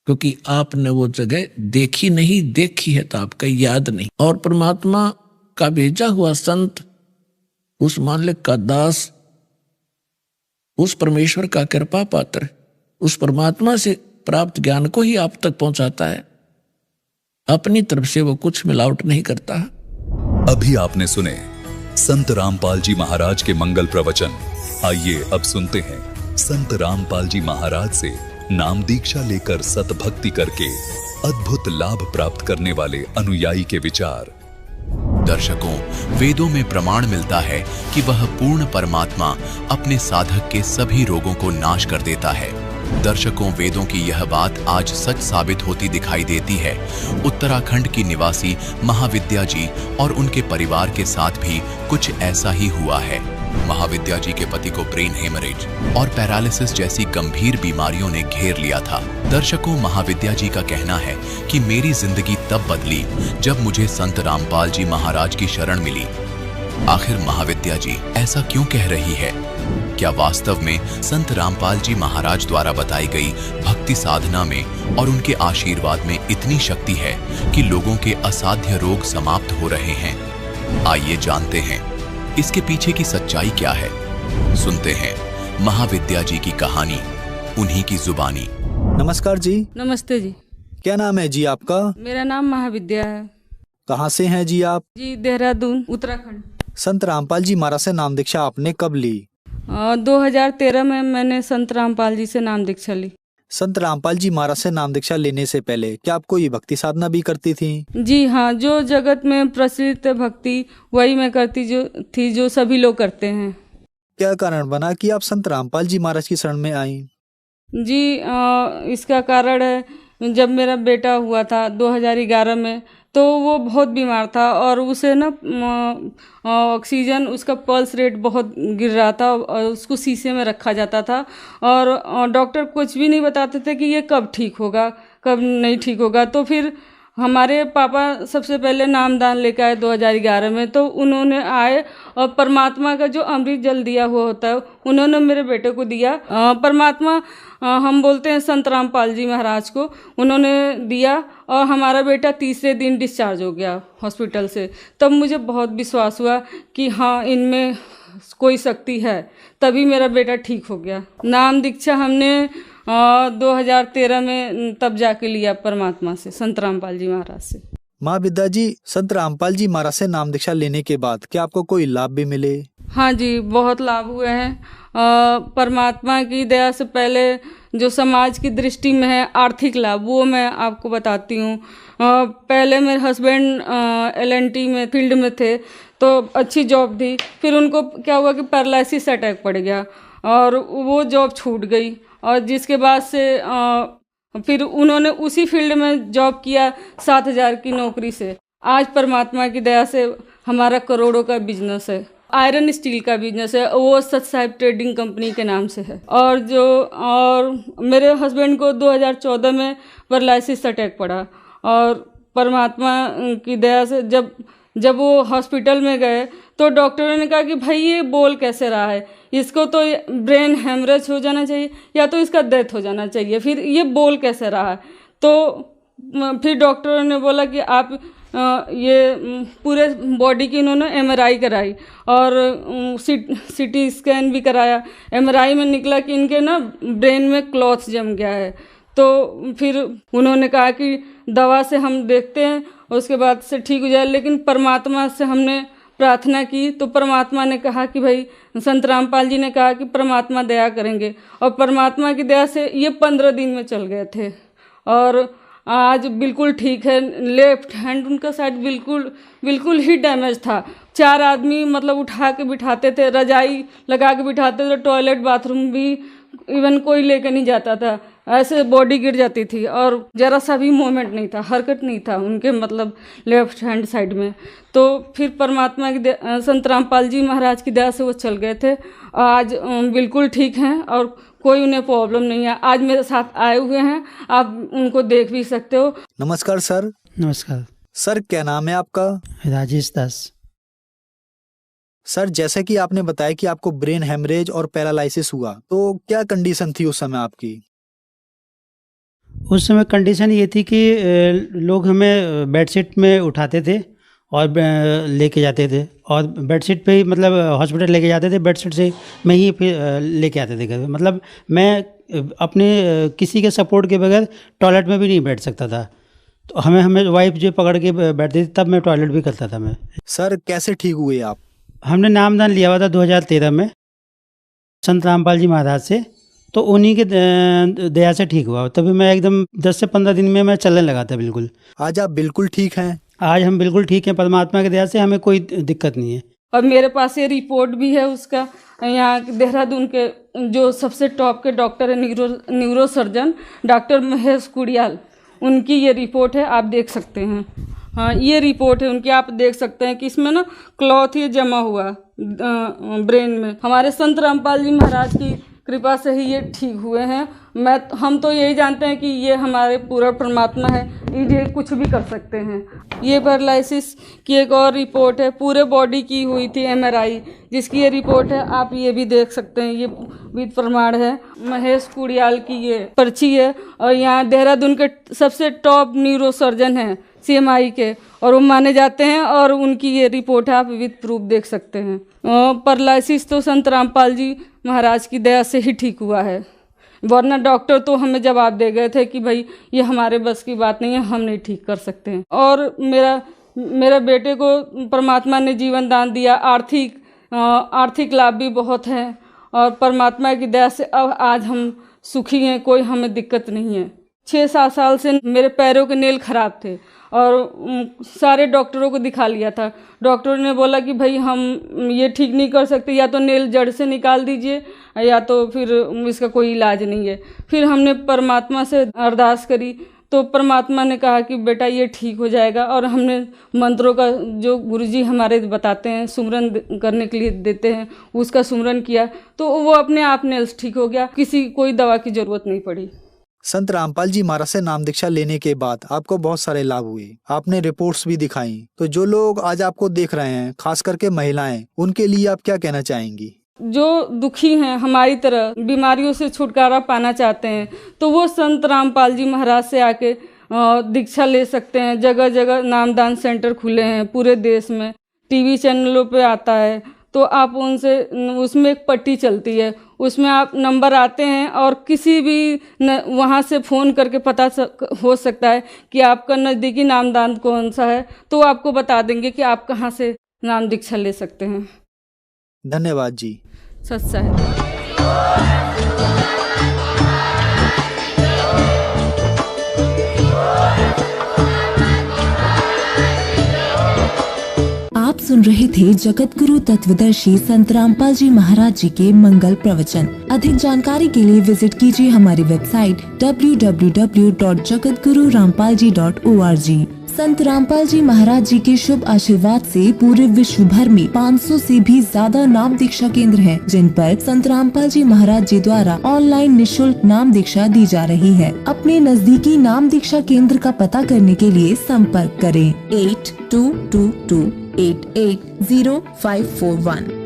S5: क्योंकि आपने वो जगह देखी नहीं, देखी है तो आपका याद नहीं। और परमात्मा का भेजा हुआ संत, उस मालिक का दास, उस परमेश्वर का कृपा पात्र, उस परमात्मा से प्राप्त ज्ञान को ही आप तक पहुंचाता है, अपनी तरफ से वो कुछ मिलावट नहीं करता।
S3: अभी आपने सुने संत रामपाल जी महाराज के मंगल प्रवचन। आइए अब सुनते हैं संत रामपाल जी महाराज से नाम दीक्षा लेकर सतभक्ति करके अद्भुत लाभ प्राप्त करने वाले अनुयायी के विचार।
S8: दर्शकों, वेदों में प्रमाण मिलता है कि वह पूर्ण परमात्मा अपने साधक के सभी रोगों को नाश कर देता है। दर्शकों, वेदों की यह बात आज सच साबित होती दिखाई देती है। उत्तराखंड की निवासी महाविद्या जी और उनके परिवार के साथ भी कुछ ऐसा ही हुआ है। महाविद्या जी के पति को ब्रेन हेमरेज और पैरालिसिस जैसी गंभीर बीमारियों ने घेर लिया था। दर्शकों, महाविद्या जी का कहना है कि मेरी जिंदगी तब बदली जब मुझे संत रामपाल जी महाराज की शरण मिली। आखिर महाविद्या जी ऐसा क्यों कह रही है? क्या वास्तव में संत रामपाल जी महाराज द्वारा बताई गई भक्ति साधना में और उनके आशीर्वाद में इतनी शक्ति है कि लोगों के असाध्य रोग समाप्त हो रहे हैं? आइए जानते हैं इसके पीछे की सच्चाई क्या है। सुनते हैं महाविद्या जी की कहानी, उन्हीं की जुबानी।
S9: नमस्कार जी।
S10: नमस्ते जी।
S9: क्या नाम है जी आपका?
S10: मेरा नाम महाविद्या है।
S9: कहाँ से हैं जी आप?
S10: जी देहरादून, उत्तराखंड।
S9: संत रामपाल जी महाराज से नाम दीक्षा आपने कब ली?
S10: 2013 में मैंने संत रामपाल जी से नाम दीक्षा ली।
S9: संत रामपाल जी महाराज से नाम दीक्षा लेने से पहले क्या आप कोई भक्ति साधना भी करती थी?
S10: जी हाँ, जो जगत में प्रचलित भक्ति वही मैं करती जो सभी लोग करते हैं।
S9: क्या कारण बना कि आप संत रामपाल जी महाराज की शरण में आई?
S10: जी इसका कारण है, जब मेरा बेटा हुआ था 2011 में, तो वो बहुत बीमार था और उसे ना ऑक्सीजन, उसका पल्स रेट बहुत गिर रहा था और उसको शीशे में रखा जाता था और डॉक्टर कुछ भी नहीं बताते थे कि ये कब ठीक होगा, कब नहीं ठीक होगा। तो फिर हमारे पापा सबसे पहले नामदान लेकर आए 2011 में। तो उन्होंने आए और परमात्मा का जो अमृत जल दिया हुआ होता है उन्होंने मेरे बेटे को दिया। परमात्मा हम बोलते हैं संत रामपाल जी महाराज को, उन्होंने दिया और हमारा बेटा तीसरे दिन डिस्चार्ज हो गया हॉस्पिटल से। तब मुझे बहुत विश्वास हुआ कि हाँ, इनमें कोई शक्ति है, तभी मेरा बेटा ठीक हो गया। नाम दीक्षा हमने 2013 में तब जाके लिया परमात्मा से, संत रामपाल जी महाराज से।
S9: माँ विद्या जी, संत रामपाल जी महाराज से नाम दीक्षा लेने के बाद क्या आपको कोई लाभ भी मिले?
S10: हाँ जी, बहुत लाभ हुए हैं। परमात्मा की दया से पहले जो समाज की दृष्टि में है आर्थिक लाभ, वो मैं आपको बताती हूँ। पहले मेरे हस्बैंड LNT में फील्ड में थे, तो अच्छी जॉब थी। फिर उनको क्या हुआ कि पैरालिसिस अटैक पड़ गया और वो जॉब छूट गई और जिसके बाद से फिर उन्होंने उसी फील्ड में जॉब किया 7,000 की नौकरी से। आज परमात्मा की दया से हमारा करोड़ों का बिजनेस है, आयरन स्टील का बिजनेस है, वो सच साहिब ट्रेडिंग कंपनी के नाम से है। और मेरे हस्बैंड को 2014 में पैरालिसिस अटैक पड़ा और परमात्मा की दया से जब वो हॉस्पिटल में गए तो डॉक्टरों ने कहा कि भाई ये बोल कैसे रहा है, इसको तो ब्रेन हेमरेज हो जाना चाहिए या तो इसका डेथ हो जाना चाहिए, फिर ये बोल कैसे रहा है। तो फिर डॉक्टरों ने बोला कि आप ये पूरे बॉडी की इन्होंने MRI कराई और CT स्कैन भी कराया। MRI में निकला कि इनके ना ब्रेन में क्लॉथ जम गया है। तो फिर उन्होंने कहा कि दवा से हम देखते हैं, उसके बाद से ठीक हो जाए। लेकिन परमात्मा से हमने प्रार्थना की तो परमात्मा ने कहा कि भाई, संत रामपाल जी ने कहा कि परमात्मा दया करेंगे और परमात्मा की दया से ये 15 दिन में चल गए थे और आज बिल्कुल ठीक है। लेफ्ट हैंड उनका साइड बिल्कुल ही डैमेज था। 4 आदमी मतलब उठा के बिठाते थे, रजाई लगा के बिठाते थे, टॉयलेट बाथरूम भी इवन कोई लेके नहीं जाता था, ऐसे बॉडी गिर जाती थी और जरा सा भी मूवमेंट नहीं था, हरकत नहीं था उनके मतलब लेफ्ट हैंड साइड में। तो फिर परमात्मा की संत रामपाल जी महाराज की दया से वो चल गए थे। आज बिल्कुल ठीक हैं और कोई उन्हें प्रॉब्लम नहीं है। आज मेरे साथ आए हुए हैं, आप उनको देख भी सकते हो।
S9: नमस्कार सर।
S11: नमस्कार
S9: सर, क्या नाम है आपका?
S11: राजेश दास।
S9: सर, जैसे कि आपने बताया कि आपको ब्रेन हेमरेज और पैरालिसिस हुआ, तो क्या कंडीशन थी उस समय आपकी?
S11: उस समय कंडीशन ये थी कि लोग हमें बेडशीट में उठाते थे और लेके जाते थे और बेडशीट पे ही मतलब हॉस्पिटल लेके जाते थे, बेडशीट से मैं ही फिर लेके आते थे घर। मतलब मैं अपने किसी के सपोर्ट के बगैर टॉयलेट में भी नहीं बैठ सकता था। तो हमें वाइफ जो पकड़ के बैठती थी, तब मैं टॉयलेट भी करता था मैं।
S9: सर, कैसे ठीक हुए आप?
S11: हमने नामदान लिया हुआ था 2013 में संत रामपाल जी महाराज से, तो उन्हीं के दया से ठीक हुआ। तभी मैं एकदम 10 से 15 दिन में मैं चलने लगा था बिल्कुल।
S9: आज आप बिल्कुल ठीक हैं?
S11: आज हम बिल्कुल ठीक हैं, परमात्मा की दया से हमें कोई दिक्कत नहीं है।
S10: और मेरे पास ये रिपोर्ट भी है उसका। यहाँ देहरादून के जो सबसे टॉप के डॉक्टर है neuro surgeon doctor Mahesh Kudiyal, उनकी ये रिपोर्ट है, आप देख सकते हैं। हाँ, ये रिपोर्ट है उनकी, आप देख सकते हैं कि इसमें ना क्लॉथ ये जमा हुआ ब्रेन में। हमारे संत रामपाल जी महाराज की कृपा से ही ये ठीक हुए हैं। हम तो यही जानते हैं कि ये हमारे पूरा परमात्मा है, ये कुछ भी कर सकते हैं। ये पैरालिसिस की एक और रिपोर्ट है, पूरे बॉडी की हुई थी MRI, जिसकी ये रिपोर्ट है, आप ये भी देख सकते हैं, ये विद प्रमाण है। महेश कुड़ियाल की ये पर्ची है और यहाँ देहरादून के सबसे टॉप न्यूरो सर्जन हैं CMI के, और वो माने जाते हैं, और उनकी ये रिपोर्ट है, आप विद प्रूफ देख सकते हैं। पैरालिसिस तो संत रामपाल जी महाराज की दया से ही ठीक हुआ है, वरना डॉक्टर तो हमें जवाब दे गए थे कि भाई ये हमारे बस की बात नहीं है, हम नहीं ठीक कर सकते हैं। और मेरा बेटे को परमात्मा ने जीवन दान दिया, आर्थिक लाभ भी बहुत है, और परमात्मा की दया से अब आज हम सुखी हैं, कोई हमें दिक्कत नहीं है। 6-7 साल से मेरे पैरों के नेल खराब थे और सारे डॉक्टरों को दिखा लिया था। डॉक्टरों ने बोला कि भाई हम ये ठीक नहीं कर सकते, या तो नेल जड़ से निकाल दीजिए या तो फिर इसका कोई इलाज नहीं है। फिर हमने परमात्मा से अरदास करी तो परमात्मा ने कहा कि बेटा ये ठीक हो जाएगा, और हमने मंत्रों का जो गुरुजी हमारे बताते हैं, सुमरन करने के लिए देते हैं, उसका सुमरन किया तो वो अपने आप नेल्स ठीक हो गया, कोई दवा की जरूरत नहीं पड़ी।
S9: संत रामपाल जी महाराज से नाम दीक्षा लेने के बाद आपको बहुत सारे लाभ हुए, आपने रिपोर्ट्स भी दिखाई। तो जो लोग आज आपको देख रहे हैं, खास करके महिलाएं, उनके लिए आप क्या कहना चाहेंगी?
S10: जो दुखी हैं, हमारी तरह बीमारियों से छुटकारा पाना चाहते हैं, तो वो संत रामपाल जी महाराज से आके दीक्षा ले सकते हैं। जगह जगह नामदान सेंटर खुले हैं पूरे देश में, टीवी चैनलों पे आता है, तो आप उनसे, उसमें एक पट्टी चलती है, उसमें आप नंबर आते हैं और किसी भी वहाँ से फ़ोन करके पता हो सकता है कि आपका नज़दीकी नामदान कौन सा है, तो आपको बता देंगे कि आप कहाँ से नाम दीक्षा ले सकते हैं।
S9: धन्यवाद जी।
S10: सच्चा है।
S2: आप सुन रहे थे जगत गुरु तत्वदर्शी संत रामपाल जी महाराज जी के मंगल प्रवचन। अधिक जानकारी के लिए विजिट कीजिए हमारी वेबसाइट www.jagatgururampalji.org। संत रामपाल जी महाराज जी के शुभ आशीर्वाद से पूरे विश्व भर में 500 से भी ज्यादा नाम दीक्षा केंद्र हैं, जिन पर संत रामपाल जी महाराज जी द्वारा ऑनलाइन निशुल्क नाम दीक्षा दी जा रही है। अपने नजदीकी नाम दीक्षा केंद्र का पता करने के लिए संपर्क करें 8222880541।